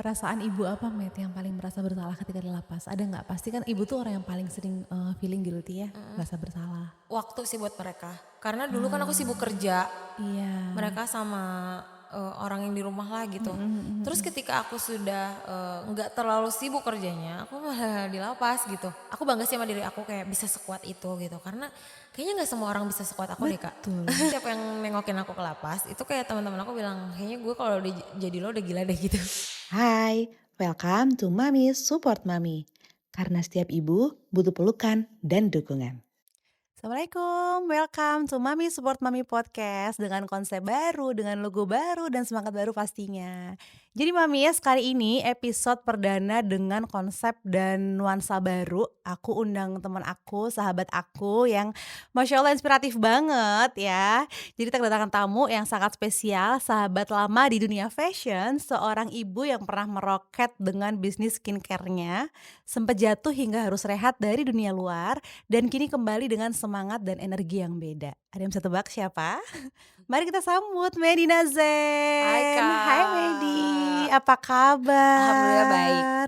Perasaan ibu apa Met yang paling merasa bersalah ketika dilapas? Ada nggak? Pasti kan ibu tuh orang yang paling sering feeling guilty ya, Mhm. merasa bersalah. Waktu sih buat mereka. Karena dulu kan aku sibuk Ah, kerja, iya. mereka sama, orang yang di rumah lah gitu. Mhm, mhm, Terus mhm. ketika aku sudah, nggak terlalu sibuk kerjanya, aku malah di lapas gitu. Aku bangga sih sama diri aku kayak bisa sekuat itu gitu, karena kayaknya nggak semua orang bisa sekuat aku deh, Kak. Betul. Siapa yang nengokin aku ke lapas, itu kayak teman-teman aku bilang, "Kayaknya gue kalau jadi lo udah gila deh," gitu. Hai, welcome to Mami Support Mami. Karena setiap ibu butuh pelukan dan dukungan. Assalamualaikum, welcome to Mami Support Mami Podcast dengan konsep baru, dengan logo baru dan semangat baru pastinya. Jadi Mami ya, kali ini episode perdana dengan konsep dan nuansa baru. Aku undang teman aku, sahabat aku yang Masya Allah inspiratif banget ya. Jadi kita kedatangan tamu yang sangat spesial, sahabat lama di dunia fashion, seorang ibu yang pernah meroket dengan bisnis skincare-nya, sempat jatuh hingga harus rehat dari dunia luar dan kini kembali dengan semangat dan energi yang beda. Ada yang bisa tebak siapa? Mari kita sambut Medina Hai, Zen. Hai Medi, Kak. apa Alhamdulillah baik. kabar?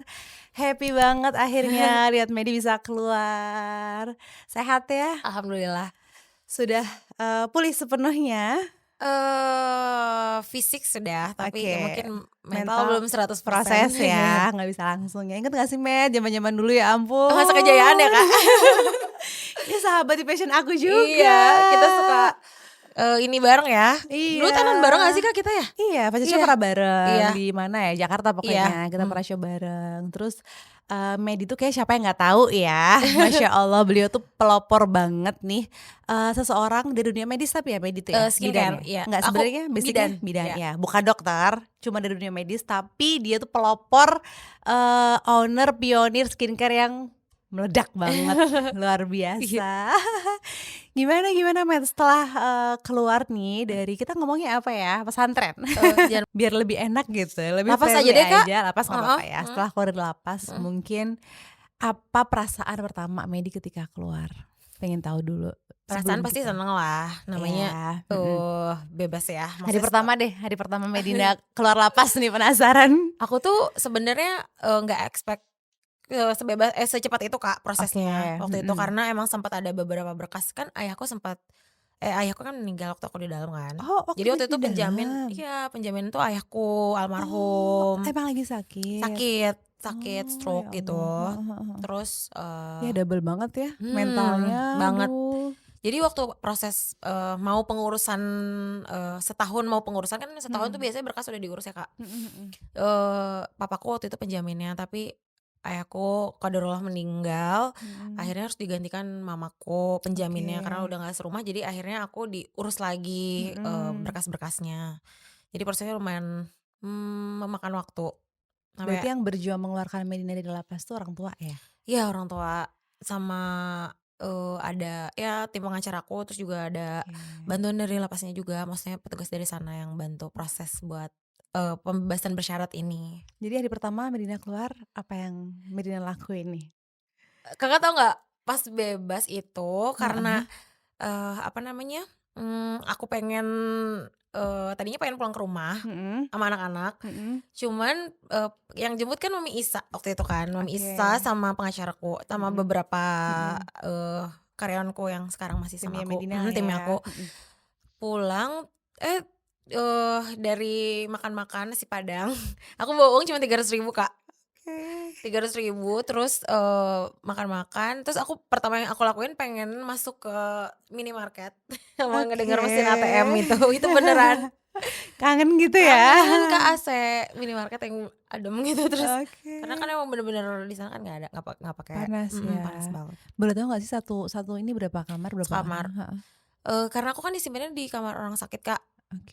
Happy banget akhirnya lihat Medi bisa keluar. Sehat ya? Alhamdulillah. Sudah pulih sepenuhnya? Fisik sudah, tapi Oke, mungkin mental mental belum 100%. proses ya, nggak bisa langsung ya. Ingat gak sih Med, zaman-zaman dulu ya Masa kejayaan ya, Kak? ampun. Ini sahabat di passion aku juga. Iya, kita suka, ini bareng ya. Dulu Iya. tenan bareng gak sih, Kak, kita ya? Iya, fashion show Iya, pernah bareng iya, di mana ya, Jakarta iya, pokoknya kita mhm. pernah show bareng. Terus, Medi tuh kayak siapa yang nggak tahu ya, Masya Allah beliau tuh pelopor banget nih, seseorang dari dunia medis tapi ya Medi tuh ya, bidan Skincare, ya? iya. Nggak Aku sebenarnya basicnya bidan, bidan iya. ya, bukan dokter, cuma dari dunia medis tapi dia tuh pelopor, owner pionir skincare yang meledak banget, luar Iya, biasa. Gimana gimana Met setelah, keluar nih dari kita ngomongnya apa ya, pesantren? jangan Biar lebih enak gitu, lebih lapas aja friendly deh, Kak. aja, lapas nggak Heeh, apa-apa ya. mhm, Setelah keluar dari lapas mhm. mungkin apa perasaan pertama Medi ketika keluar? Pengen tahu dulu Perasaan sebelum pasti kita seneng lah, namanya, ya, mhm. bebas ya, Hari maksudnya pertama deh, hari pertama Medina keluar lapas nih penasaran. aku tuh sebenarnya, nggak expect, secepat itu, Kak, Oke, prosesnya waktu itu mhm. karena emang sempat ada beberapa berkas kan ayahku kan meninggal waktu aku di dalam kan. Oh waktu Jadi itu waktu itu di dalam? penjamin tuh ayahku Oh almarhum, emang lagi sakit? sakit Oh ya stroke Allah, gitu. heeh heeh heeh. Terus, Ya double banget ya mentalnya, banget. aduh. Jadi waktu proses, mau pengurusan, setahun mau pengurusan kan setahun tuh Mhm, biasanya berkas udah diurus ya, Kak. mhm mhm. Papaku waktu itu penjaminnya, tapi ayahku qadarullah meninggal, Mhm. akhirnya harus digantikan mamaku penjaminnya Oke. karena udah nggak serumah, jadi akhirnya aku diurus lagi, Mhm. berkas-berkasnya. Jadi prosesnya lumayan, memakan waktu, sampai Berarti yang berjuang mengeluarkan Medina dari lapas tuh orang tua ya? ya orang tua sama, ada ya tim pengacara aku, terus juga ada Oke. bantuan dari lapasnya juga, maksudnya petugas dari sana yang bantu proses buat, pembebasan bersyarat ini. Jadi hari pertama Medina keluar, apa yang Medina lakuin nih? Kakak tahu nggak, pas bebas itu karena, Heeh. apa namanya, aku pengen, tadinya pengen pulang ke rumah Mhm, sama anak-anak, mhm. cuman, yang jemput kan Mami Isa waktu itu kan, Mami Isa Oke. sama pengacaraku, sama Mhm, beberapa, mhm. eee, karyawanku yang sekarang masih sama Timnya aku, Medina lah timnya ya, aku. mhm. Pulang, dari makan-makan nasi Padang, aku bawa uang cuma 300.000, Kak. Oke. 300.000 terus, makan-makan, terus pertama yang aku lakuin pengen masuk ke minimarket sama ngedenger Oke. mesin ATM itu beneran Kangen gitu ya? kangen Kak, AC minimarket yang adem gitu, terus karena kan Oke. emang bener-bener di sana kan nggak pakai, Panas panas ya. banget, Boleh tahu nggak sih satu satu ini berapa kamar, berapa sekamar. orang? Heeh. Karena aku kan disimpannya di kamar orang sakit, Kak,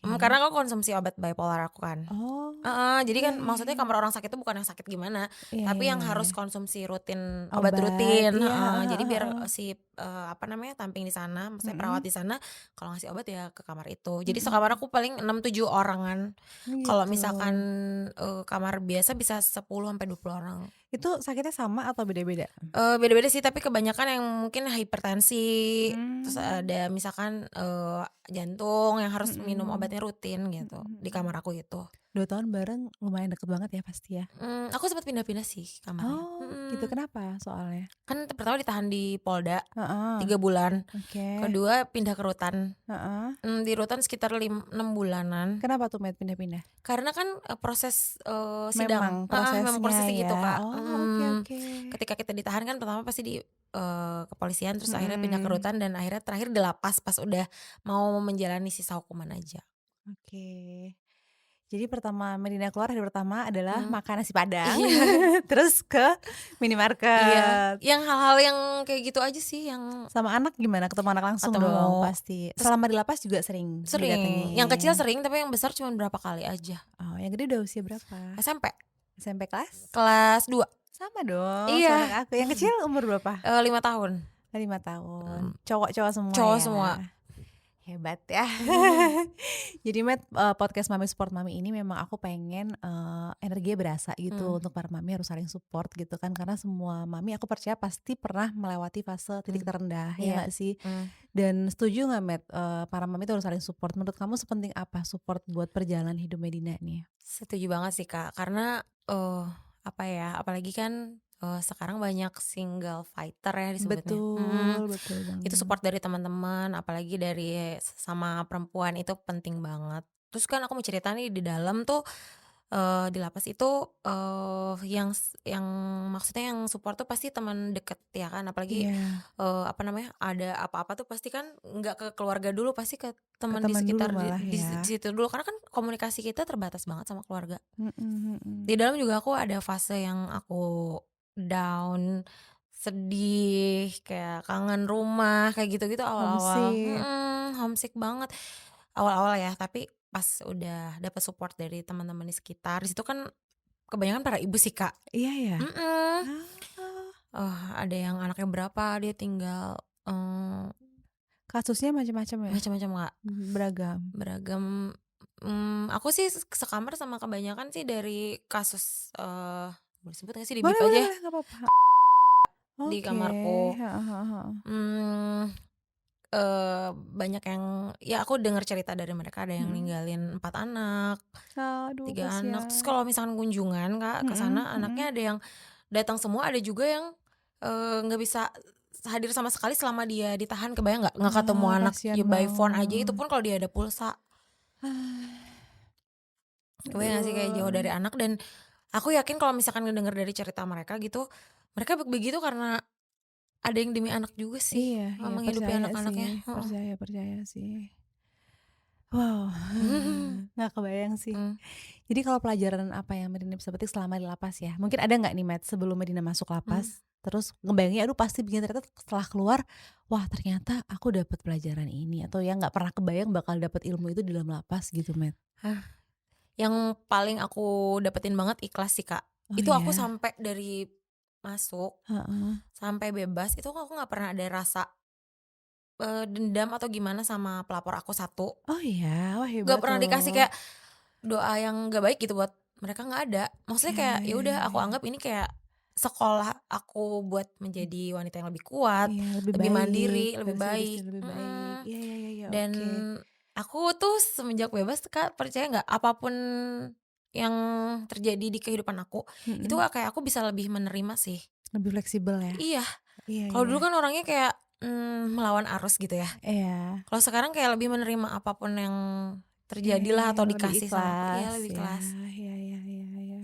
Oke. karena aku konsumsi obat bipolar aku kan. Oh, Heeh, jadi kan maksudnya oke. kamar orang sakit itu bukan yang sakit gimana, Iya tapi iya yang harus iya. konsumsi rutin, obat Obat, rutin, iya, heeh. heeh Jadi heeh biar, heeh. apa namanya, tamping di sana, maksudnya perawat Mhm, di sana, kalau ngasih obat ya ke kamar itu. Jadi mhm. sekamar aku paling 6 7 orangan. Kalau Gitu. misalkan, kamar biasa bisa 10 sampai 20 orang. Itu sakitnya sama atau beda-beda? Beda-beda sih, tapi kebanyakan yang mungkin hipertensi, terus Mmm, ada misalkan, jantung yang harus minum minum obatnya rutin gitu di kamar aku itu. 2 tahun bareng lumayan deket banget ya pasti ya? Aku sempat pindah-pindah sih kamarnya. Oh gitu, kenapa soalnya? Kan pertama ditahan di Polda Heeh, 3 bulan, oke, kedua pindah ke rutan. heeh. Di rutan sekitar 6 bulanan. Kenapa tuh Matt pindah-pindah? Karena kan proses Memang sidang, memang prosesnya prosesnya gitu ya? Kak. Oh oke oke. Ketika kita ditahan kan pertama pasti di kepolisian, terus akhirnya pindah ke Mhm, rutan dan akhirnya terakhir di lapas pas udah mau menjalani sisa hukuman aja. oke. Jadi pertama Medina keluar hari pertama adalah Mmm, makan nasi Padang, iya terus ke iya, minimarket. yang hal-hal yang kayak gitu aja sih yang Sama anak gimana? Ketemu anak langsung dong ketemu. pasti. Terus Selama di lapas juga sering sering, yang kecil didatengin? sering tapi yang besar cuma berapa kali aja. Oh yang gede udah usia berapa? SMP, SMP kelas? kelas 2. Sama dong, Iya, seanak aku. Yang kecil umur berapa? 5 tahun, 5 tahun. mmm, Cowok-cowok semua cowok ya? semua. Hebat ya. Jadi Matt, podcast Mami Support Mami ini memang aku pengen, energinya berasa gitu Mmm, untuk para mami harus saling support gitu kan, karena semua mami aku percaya pasti pernah melewati fase titik mmm, terendah, ya iya, nggak sih? mmm. Dan setuju nggak Matt, para mami itu harus saling support, menurut kamu sepenting apa support buat perjalanan hidup Medina nih? Setuju banget sih Kak, karena, apa ya, apalagi kan, sekarang banyak single fighter ya disebutnya, Betul, betul itu banget. support dari teman-teman, apalagi dari sesama perempuan itu penting banget. Terus kan aku mau cerita nih di dalam tuh, di lapas itu, yang maksudnya yang support tuh pasti teman deket ya kan, apalagi, Iya, apa namanya, ada apa-apa tuh pasti kan nggak ke keluarga dulu, pasti ke ke teman di teman dulu sekitar malah di ya. situ dulu, karena kan komunikasi kita terbatas banget sama keluarga. Mhm Di mhm. dalam juga aku ada fase yang aku down, sedih, kayak kangen rumah, kayak gitu-gitu awal-awal, Homesick. homesick banget awal-awal ya, tapi pas udah dapet support dari teman-teman di sekitar, di situ kan kebanyakan para ibu sih, Kak. Iya ya? Mhm, Ah. ada yang anaknya berapa dia tinggal, Kasusnya macam-macam ya? macam-macam, Kak, Beragam? beragam. Aku sih sekamar sama kebanyakan sih dari kasus, boleh sebut nggak sih, di bip Boleh boleh aja ya, boleh, nggak apa-apa. di Oke, kamarku. heeh heeh heeh. Mmm, Banyak yang ya aku dengar cerita dari mereka, ada yang Mhm. ninggalin 4 anak, Aduh 3 anak. Terus kasihan. kalau misalkan kunjungan Kak, ke Mhm sana mhm. anaknya ada yang datang semua, ada juga yang, nggak bisa hadir sama sekali selama dia ditahan, kebayang nggak ketemu Ah, anak kasihan ya by phone aja, itu banget. pun kalau dia ada pulsa. Kebayang nggak sih kayak jauh Aduh. dari anak, dan aku yakin kalau misalkan ngedenger dari cerita mereka gitu, mereka begitu karena ada yang demi anak juga sih, Iya iya, menghidupi percaya sih, anak-anaknya, heeh. percaya percaya sih. Wow, nggak kebayang sih. Mmm, Jadi kalau pelajaran apa yang Medina bisa petik selama di lapas ya? Mungkin ada nggak nih Matt sebelum Medina masuk mhm. lapas, terus ngebayangin aduh pasti begini ternyata setelah keluar, wah ternyata aku dapat pelajaran ini atau yang nggak pernah kebayang bakal dapat ilmu itu di dalam lapas gitu Matt? Yang paling aku dapetin banget ikhlas sih, Kak. Oh Itu aku ya? sampai dari masuk, Heeh. sampai bebas, itu aku nggak pernah ada rasa, dendam atau gimana sama pelapor aku satu. Oh iya? Wah Nggak hebat pernah dikasih loh. kayak doa yang nggak baik gitu buat mereka, nggak ada. Maksudnya Iya kayak iya ya iya udah aku iya. anggap ini kayak sekolah aku buat menjadi wanita yang lebih kuat, Iya lebih lebih baik, mandiri, lebih versi diri baik, lebih baik. Iya iya iya iya, dan oke. aku tuh semenjak bebas Kak, percaya nggak, apapun yang terjadi di kehidupan aku, itu Mhm. kayak aku bisa lebih menerima sih. Lebih fleksibel ya? Iya, Iya kalau iya. dulu kan orangnya kayak, melawan arus gitu ya. Iya. Kalau sekarang kayak lebih menerima apapun yang Iya iya terjadilah iya, atau lebih dikasih sama aku, iya ikhlas lebih ya. ikhlas. Iya iya iya iya.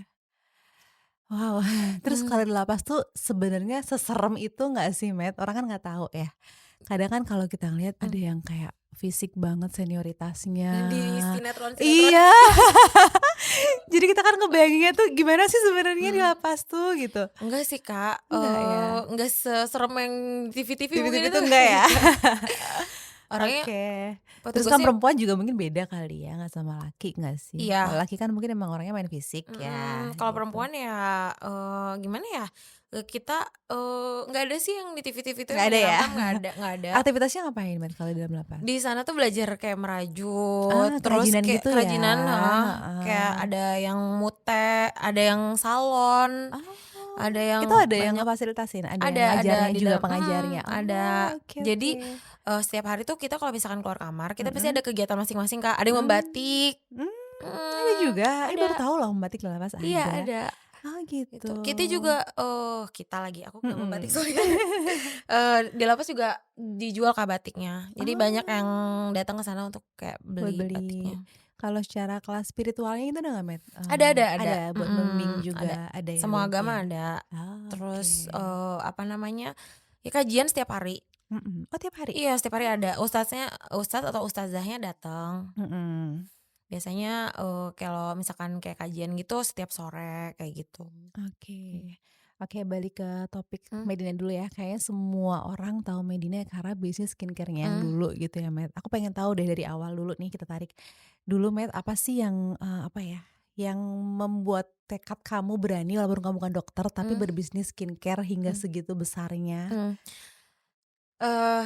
Wow, terus Mmm, kalau di lapas tuh sebenarnya seserem itu nggak sih, Matt? Orang kan nggak tahu ya. Kadang kan kalau kita ngelihat ada mmm, yang kayak fisik banget senioritasnya. yang di sinetron-sinetron. Iya. Jadi kita kan ngebayanginnya tuh gimana sih sebenarnya di Mhm. lapas tuh gitu. Enggak sih Kak, Enggak ya? enggak seserem yang di TV-TV TV-TV mungkin itu, tuh enggak ya? enggak. Orangnya Oke. Terus kan petugasnya, perempuan juga mungkin beda kali ya, nggak sama laki nggak sih? Kalau iya. laki kan mungkin emang orangnya main fisik ya Kalau gitu. perempuan ya, gimana ya, kita, nggak ada sih yang di TV-TV itu yang Nggak ada ya? menyeramkan, nggak ada. Aktivitasnya ngapain, Matt, kalau di dalam lapas? Di sana tuh belajar kayak merajut, Ah, terus kerajinan kayak gitu ya? kerajinan, heeh, kayak Heeh. ada yang mute, ada yang salon, Oh, Ada yang itu ada yang banyak, ngefasilitasin? Ada yang ada ngajarnya di juga, dalam, pengajarnya? ada. Oh, oke Jadi, oke. setiap hari tuh kita kalau misalkan keluar kamar, kita pasti Mhm. ada kegiatan masing-masing, Kak. Ada yang Mmm, membatik, ada mhm, juga? Baru ada, tahu loh membatik di lapas iya ada. ada, Oh gitu. gitu. Kita juga, kita lagi, aku nggak membatik Mhm. soalnya. Di lapas juga dijual, Kak, batiknya. Jadi banyak yang Oh, datang ke sana untuk kayak buat beli beli. batiknya. Kalau secara kelas spiritualnya itu ada nggak, Met? Ada, Ada buat membimbing ada. juga, ada ya Semua berarti agama ya? ada. Oh, oke. Terus, apa namanya, ya kajian setiap hari. Mhm. Oh, tiap hari? Iya, setiap hari ada. Oh. Ustadz atau ustazahnya datang. Mhm. Biasanya, kalau misalkan kayak kajian gitu setiap sore kayak gitu. Oke. Oke, balik ke topik Mmm, Medina dulu ya. Kayaknya semua orang tahu Medina karena bisnis skincare-nya yang mhm, dulu gitu ya, Met. Aku pengen tahu deh dari awal dulu nih, kita tarik dulu, Met, apa sih yang, apa ya, yang membuat tekad kamu berani walaupun kamu bukan dokter tapi mmm, berbisnis skincare hingga mmm, segitu besarnya? mmm.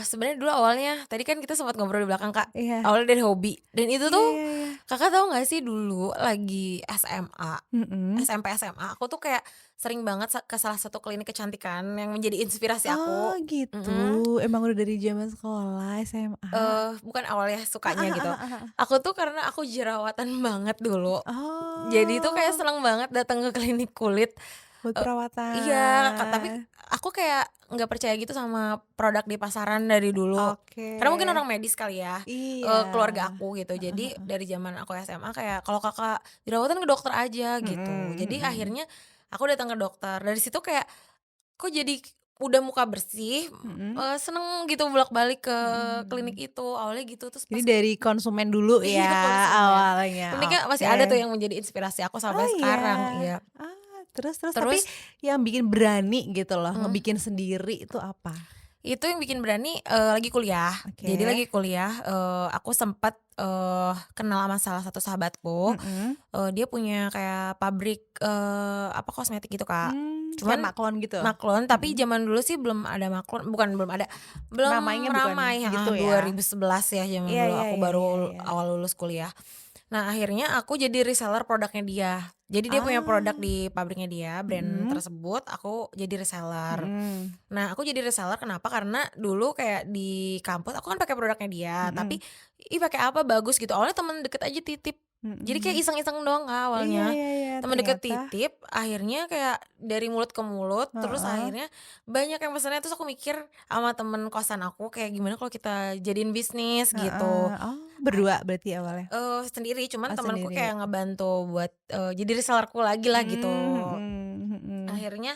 Sebenarnya dulu awalnya tadi kan kita sempat ngobrol di belakang, Kak. Iya. Awalnya dari hobi dan itu Iya tuh iya iya. Kakak tahu nggak sih dulu lagi SMA, Mhm. SMP, SMA, aku tuh kayak sering banget ke salah satu klinik kecantikan yang menjadi inspirasi Oh aku, gitu, mhm, emang udah dari zaman sekolah, SMA? bukan awalnya Heeh sukanya gitu. heeh heeh heeh. Aku tuh karena aku jerawatan banget dulu, jadi tuh kayak Oh, seneng banget datang ke klinik kulit. buat Eee, iya, tapi perawatan. aku kayak nggak percaya gitu sama produk di pasaran dari dulu. Oke. Karena mungkin orang medis kali ya, Iya. keluarga aku gitu. Heeh Jadi heeh. dari zaman aku SMA kayak, "Kalau Kakak jerawatan ke dokter aja," gitu. Mhm Jadi mhm. akhirnya aku datang ke dokter. Dari situ kayak, kok jadi udah muka bersih, Mhm. seneng gitu bolak-balik ke klinik Mhm. itu, awalnya gitu. Terus Jadi pas dari konsumen dulu ya iya konsumen. awalnya, Kliniknya masih ada tuh oke. yang menjadi inspirasi aku Oh sampai iya? sekarang, iya. Terus terus tapi Terus yang bikin berani gitu loh, mmm. ngebikin sendiri itu apa? Itu yang bikin berani, lagi kuliah. Jadi Oke. lagi kuliah, aku sempet, kenal sama salah satu sahabatku, Mhm. dia punya kayak pabrik, apa, kosmetik gitu, Kak. Kayak Cuman maklon gitu? maklon, tapi Mhm. zaman dulu sih belum ada maklon, bukan belum ada, belum Namanya bukan ramai, heeh, gitu ya? 2011 ya zaman Iya dulu iya aku iya iya baru iya. awal lulus kuliah. Nah, akhirnya aku jadi reseller produknya dia. Jadi dia punya produk Ah, di pabriknya dia, brand mhm, tersebut, aku jadi reseller. mhm, Nah, aku jadi reseller kenapa, karena dulu kayak di kampus aku kan pakai produknya dia, tapi, mhm, "Ih, pakai apa, bagus," gitu. Awalnya temen deket aja titip. Jadi kayak mhm. iseng-iseng doang, Kak, Iya awalnya. iya iya, Temen deket ternyata titip, akhirnya kayak dari mulut ke mulut, terus heeh, akhirnya banyak yang pesennya, terus aku mikir sama temen kosan aku, kayak gimana kalau kita jadiin bisnis heeh. gitu. Oh, berdua berarti awalnya? Sendiri, cuman Oh, temenku sendiri? kayak ngebantu buat, jadi resellerku lagi lah gitu. Mhm mhm. Akhirnya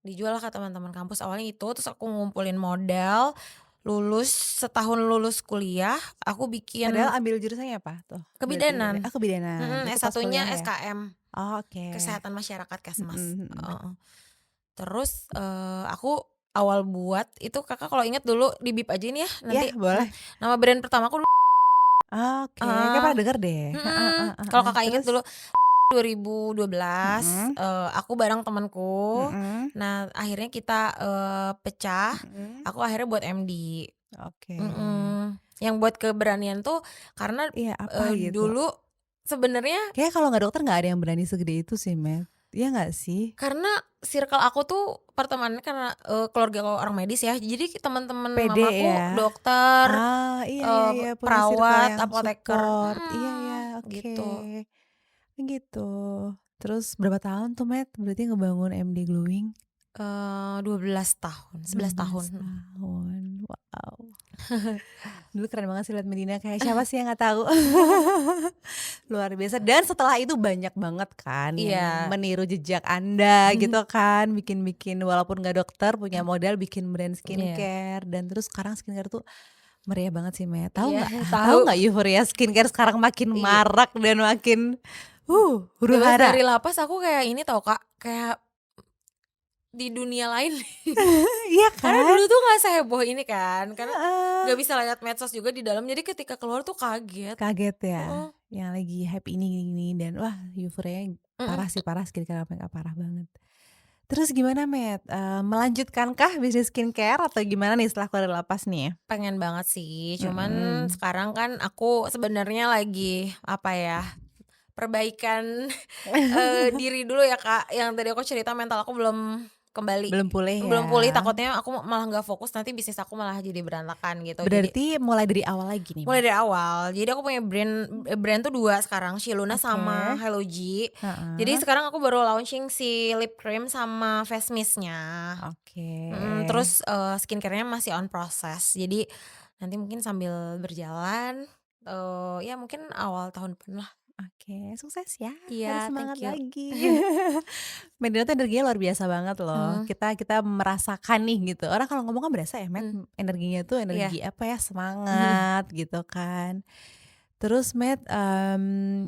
dijual lah ke teman-teman kampus, awalnya itu, terus aku ngumpulin modal, setahun lulus kuliah, aku Padahal bikin ambil jurusannya apa tuh berarti tadi? kebidanan, Oh, kebidanan, itu pas S1-nya kuliah ya? SKM, Oh, oke. Kesehatan Masyarakat Mhm Kesmas, mhm. heeh. Terus, aku awal buat itu Kakak kalau inget dulu di-bip aja ini ya Iya, nanti, boleh. nama brand pertamaku Oke, kayak heeh, pernah denger deh. Heeh heeh kalau heeh. Kakak inget Terus? dulu 2012, Mhm aku bareng temenku. mhm Nah, akhirnya kita, pecah, mhm. aku akhirnya buat MD. Oke. Yang buat keberanian tuh karena, Iya, apa gitu? dulu sebenarnya Kayaknya kalau nggak dokter nggak ada yang berani segede itu sih, Met. Iya nggak sih? karena circle aku tuh pertemanannya karena, keluarga orang medis ya, jadi teman-teman Pede mamaku ya? dokter, Iya iya iya, punya circle perawat, yang apoteker, support. Iya iya, oke. gitu. Gitu. Terus berapa tahun tuh, Met, berarti ngebangun MD Glowing? 12 tahun, 11 12 tahun, tahun. Wow. Dulu keren banget sih liat Medina, kayak siapa sih yang nggak tahu? Luar biasa. Dan setelah itu banyak banget kan yang Iya. meniru jejak Anda gitu kan, bikin-bikin walaupun nggak dokter punya modal bikin brand Iya, skincare dan terus sekarang skincare tuh meriah banget sih, Met. Tahu iya nggak? Tahu tahu, nggak euforia skincare sekarang makin iya. marak dan makin Bebas huru-hara. dari lapas aku kayak ini tau, Kak, kayak di dunia lain. Iya Karena kan? dulu tuh nggak seheboh ini kan, karena Heeh. nggak bisa lihat medsos juga di dalam, jadi ketika keluar tuh kaget. Kaget ya, Heeh, yang lagi hype ini dan wah euforianya mhm. parah sih, parah skincare makeup parah banget. Terus gimana, Met, melanjutkankah bisnis skincare atau gimana nih setelah keluar dari lapas nih? Pengen banget sih, cuman Mhm, sekarang kan aku sebenarnya lagi, apa ya, perbaikan diri dulu ya Kak, yang tadi aku cerita mental aku belum kembali, Belum pulih belum pulih, ya. takutnya aku malah nggak fokus, nanti bisnis aku malah jadi berantakan gitu. Jadi Berarti mulai dari awal lagi nih, mulai Met? dari awal, jadi aku punya brand tuh 2 sekarang, Shiluna sama Oke. Hello G. Jadi Heeh. sekarang aku baru launching si lip cream sama face mist-nya. Oke. Terus, skincare-nya masih on process. Jadi nanti mungkin sambil berjalan, ya mungkin awal tahun depan lah. Oke, sukses ya, harus Iya, thank semangat you. lagi. Medina tuh energinya luar biasa banget loh. Mmm, Kita merasakan nih gitu. Orang kalau ngomong kan berasa ya, Met, mmm, energinya tuh iya. energi apa ya, semangat gitu kan. Terus Met,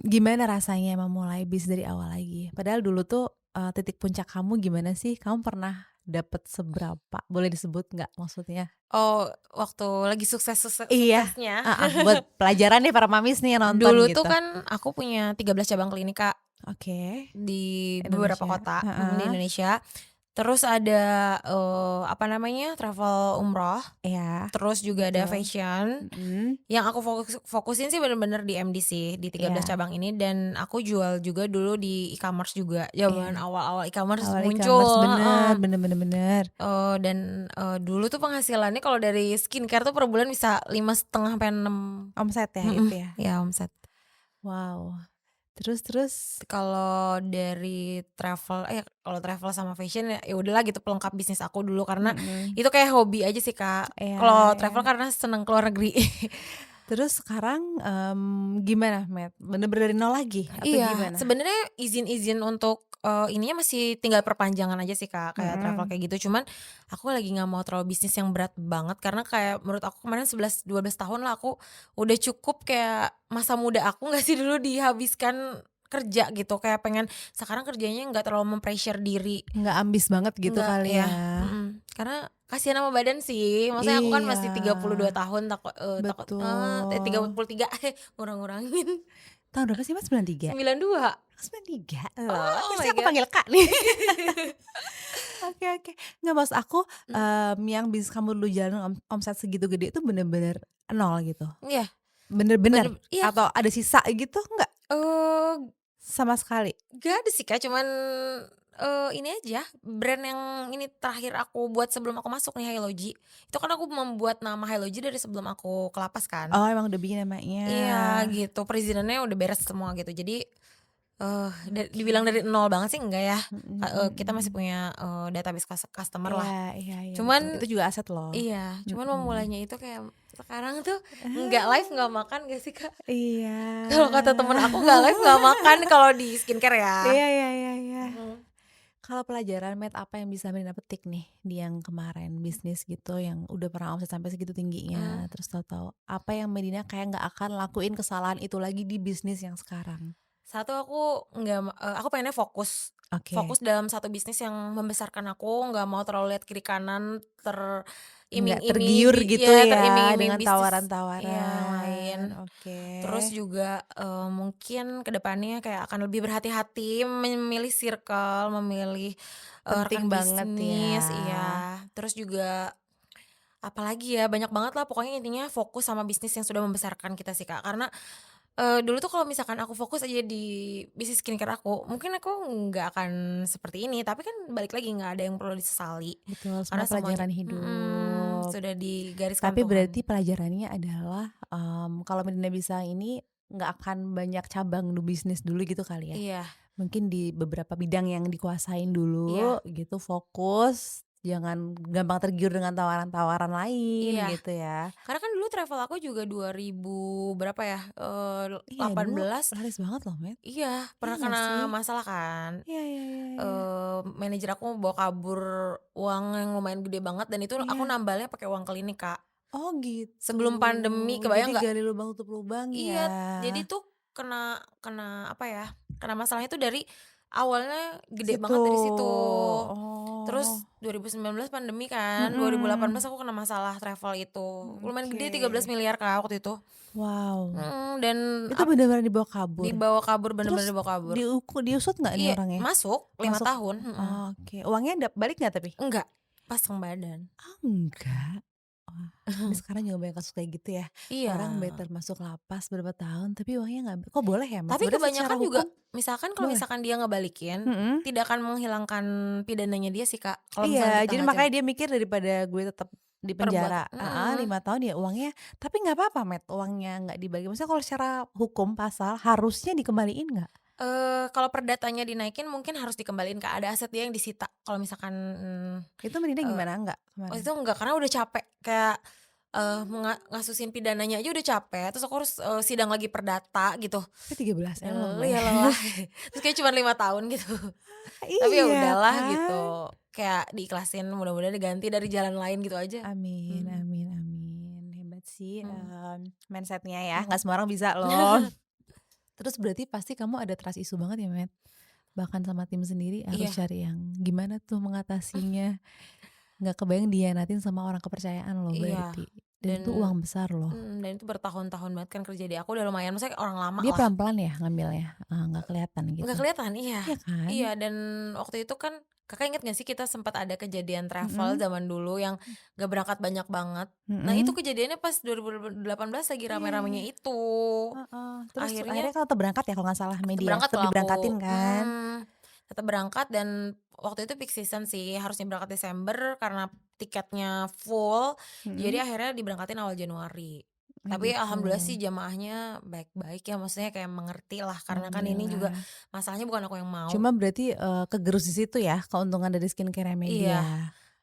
gimana rasanya memulai bisnis dari awal lagi? Padahal dulu tuh, titik puncak kamu gimana sih? Kamu pernah dapet seberapa? Boleh disebut nggak maksudnya? Oh, waktu lagi Iya, suksesnya. buat pelajaran nih para mamis nih yang nonton Dulu tuh gitu. kan aku punya 13 cabang klinik Kak, Oke, di beberapa Indonesia, kota, di heeh, Indonesia. Terus ada, apa namanya, travel umroh, iya, terus juga ada betul, fashion. mhm, Yang aku fokusin sih bener-bener di MD sih, di 13 iya, cabang ini, dan aku jual juga dulu di e-commerce juga, zaman iya, awal-awal e-commerce awal e-commerce, muncul, bener heeh. bener bener bener, Dan, dulu tuh penghasilannya kalau dari skincare tuh per bulan bisa 5,5 sampai 6, omset ya mhm, itu ya? ya omset. Wow, terus? Kalau dari kalau travel sama fashion ya udahlah gitu pelengkap bisnis aku dulu, karena Mhm, itu kayak hobi aja sih Kak. iya Kalau iya. travel karena seneng keluar negeri. Terus sekarang, gimana Met? Bener-bener dari nol lagi atau Iya, gimana? sebenarnya izin-izin untuk, ininya masih tinggal perpanjangan aja sih Kak, kayak travel Mhm, kayak gitu. Cuman aku lagi nggak mau terlalu bisnis yang berat banget, karena kayak menurut aku kemarin 11, 12 tahun lah aku udah cukup, kayak masa muda aku nggak sih dulu dihabiskan kerja gitu. Kayak pengen sekarang kerjanya nggak terlalu mem-pressure diri, nggak ambis banget gitu nggak kali ya, ya? karena kasihan sama badan sih. Maksudnya aku kan Iya, masih 32 tahun, tiga betul. puluh tiga ngurang-ngurangin. Tahun berapa sih Mas? 93? 92. 93? Loh, Oh biasanya my aku god. panggil Kak nih. Oke oke. Nggak, maksud aku, Mmm, yang bisnis kamu dulu jalan omset segitu gede itu bener-bener nol gitu? iya, Bener-bener? iya, Atau ada sisa gitu nggak? eee, Sama sekali? gak ada sih Kak, cuman, ini aja, brand yang ini terakhir aku buat sebelum aku masuk nih, Hello G. Itu kan aku membuat nama Hello G dari sebelum aku ke lapas kan. Oh, emang udah bikin namanya. Iya gitu, perizinannya udah beres semua gitu. Jadi, dibilang Oke. dari nol banget sih enggak ya, Mhm kita masih mhm. punya, database customer Iya lah. iya iya, betul. Cuman Itu juga aset loh. iya, cuman Mhm. memulainya itu kayak sekarang tuh nggak live Ah, nggak makan gak sih Kak? iya. Kalau kata temen aku nggak live nggak makan kalau di skincare ya. Iya iya iya iya. Mhm. Kalau pelajaran Met, apa yang bisa Medina petik nih di yang kemarin bisnis gitu yang udah pernah omset sampai segitu tingginya, Mmm, terus tahu-tahu apa yang Medina kayak nggak akan lakuin kesalahan itu lagi di bisnis yang sekarang? Satu aku pengennya fokus. Oke, Fokus dalam satu bisnis yang membesarkan aku, nggak mau terlalu lihat kiri kanan, nggak teriming-imingi tergiur gitu ya teriming-iming dengan bisnis yang tawaran-tawaran, lain. oke. Terus juga, mungkin kedepannya kayak akan lebih berhati-hati memilih circle, memilih, Penting rekan banget ya. bisnis, iya. Terus juga apalagi ya, banyak banget lah pokoknya, intinya fokus sama bisnis yang sudah membesarkan kita sih, Kak. Karena, dulu tuh kalau misalkan aku fokus aja di bisnis skincare aku, mungkin aku nggak akan seperti ini, tapi kan balik lagi nggak ada yang perlu disesali, Betul, semua karena semuanya pelajaran hidup. sudah digariskan Tapi berarti Tuhan. pelajarannya adalah, kalau Medina bisa ini, nggak akan banyak cabang bisnis dulu gitu kali ya? Iya, Mungkin di beberapa bidang yang dikuasain iya, dulu gitu, fokus, jangan gampang tergiur dengan tawaran-tawaran lain iya. gitu ya. Karena kan dulu travel aku juga 2000 berapa ya, Iya, dulu 18, laris banget loh, Met. iya, Iya pernah nggak kena sih? masalah kan. Iya iya iya iya. Manajer aku bawa kabur uang yang lumayan gede banget, dan itu aku Iya. nambalnya pakai uang klinik, Kak. Oh gitu. Sebelum pandemi, Jadi kebayang nggak? gali lubang tutup lubang ya? Iya, jadi tuh kena kena apa ya, kena masalahnya tuh dari awalnya gede Situ. banget dari situ. Oh. Terus 2019 pandemi kan, 2018 Mhm. aku kena masalah travel itu. Lumayan Oke. gede, 13 miliar Kak waktu itu. Wow. Dan Itu bener-bener dibawa kabur? dibawa kabur, bener-bener Terus dibawa kabur. diusut nggak nih Iya, orangnya? masuk 5 Masuk? tahun, Oke. Uangnya balik nggak tapi? enggak, pasang badan. Oh enggak? Wah, ini sekarang juga banyak kasus kayak gitu ya. Iya. Orang better masuk lapas berapa tahun tapi uangnya nggak kok boleh ya, Mas? Tapi Sebenarnya secara kebanyakan juga hukum misalkan kalau boleh? misalkan dia ngebalikin, Mhm. tidak akan menghilangkan pidananya dia sih, Kak, kalau misalkan Iya, kita jadi nggak makanya dia mikir daripada gue tetap di perbuat penjara heeh, 5 tahun ya uangnya tapi nggak apa-apa Met, uangnya nggak dibagi. Maksudnya kalau secara hukum pasal harusnya dikembaliin nggak? kalau perdatanya dinaikin mungkin harus dikembaliin, Kak, ada aset dia yang disita kalau misalkan, Itu mendingnya eee, gimana? Nggak waktu kemarin? itu enggak karena udah capek kayak, ngasusin pidananya aja udah capek terus aku harus, sidang lagi perdata gitu, Tapi 13 M loh, ya Met. lelah terus kayak cuman 5 tahun gitu. Tapi ya Iya udahlah kan? gitu, kayak diikhlasin mudah-mudahan diganti dari jalan lain gitu aja. Amin Mhm, amin amin. Hebat sih, mhm, mindset-nya ya, nggak mhm. semua orang bisa loh. Terus berarti pasti kamu ada trust issue banget ya, Met? Bahkan sama tim sendiri harus Iya, cari yang gimana tuh mengatasinya, nggak kebayang dihianatin sama orang kepercayaan loh iya, berarti, dan dan itu uang besar loh. dan itu bertahun-tahun banget kan kerja di aku udah lumayan maksudnya orang lama Dia lah. pelan-pelan ya ngambilnya? Nggak kelihatan Nggak gitu? kelihatan, iya. Iya kan? Iya, dan waktu itu kan Kakak inget gak sih kita sempat ada kejadian travel Mhm, zaman dulu yang gak berangkat banyak banget. Nah itu mhm. kejadiannya pas 2018 lagi Iya rame-ramenya iya, itu. heeh. Terus akhirnya Akhirnya kan tetap berangkat ya kalau nggak salah tetap media? berangkat Tetap kalau aku diberangkatin kan? tetap berangkat dan waktu itu peak season sih, harusnya berangkat Desember karena tiketnya full, Mhm. jadi akhirnya diberangkatin awal Januari. Oh Tapi gitu, alhamdulillah sih jamaahnya baik-baik ya, maksudnya kayak mengerti lah karena kan ini juga alhamdulillah. masalahnya bukan aku yang mau. Cuma berarti, kegerus di situ ya keuntungan dari skincare Iya, Media?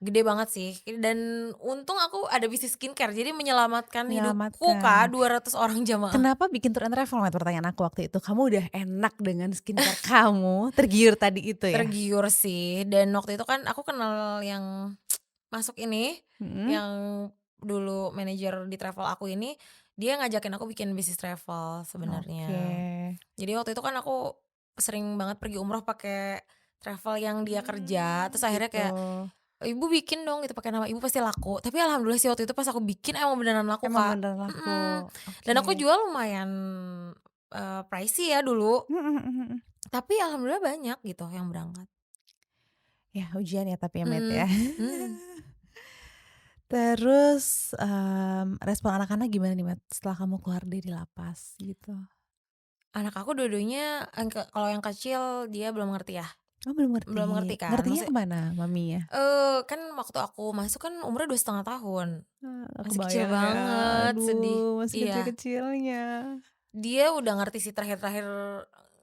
gede banget sih dan untung aku ada bisnis skincare jadi menyelamatkan hidupku Kak, Menyelamatkan. 200 orang jamaah. Kenapa bikin tour and travel, Met, pertanyaan aku waktu itu? Kamu udah enak dengan skincare kamu, tergiur tadi itu ya? Tergiur sih dan waktu itu kan aku kenal yang masuk ini, Mhm. yang dulu manajer di travel aku ini, dia ngajakin aku bikin bisnis travel Oke. sebenarnya. Jadi waktu itu kan aku sering banget pergi umroh pakai travel yang dia kerja, terus akhirnya Gitu. kayak, "Ibu bikin dong itu pakai nama ibu pasti laku." Tapi alhamdulillah sih waktu itu pas aku bikin emang beneran laku, Emang Kak. beneran laku, Mhm, dan oke. aku jual lumayan, pricey ya dulu, Mhm mhm mhm. tapi alhamdulillah banyak gitu yang berangkat. Ya ujian ya tapi ya, Met, ya. Mhm, mhm. Terus, respon anak-anak gimana nih, Met, setelah kamu keluar dari lapas gitu? Anak aku dua-duanya kalau yang kecil dia belum ngerti ya, Oh belum belum ngerti ngerti, kan ngertinya maksudnya, kemana maminya? kan waktu aku masuk kan umurnya 2,5 tahun, Nggak masih kecil kebayang ya, banget, sedih. aduh masih Iya, kecil-kecilnya. dia udah ngerti sih terakhir-terakhir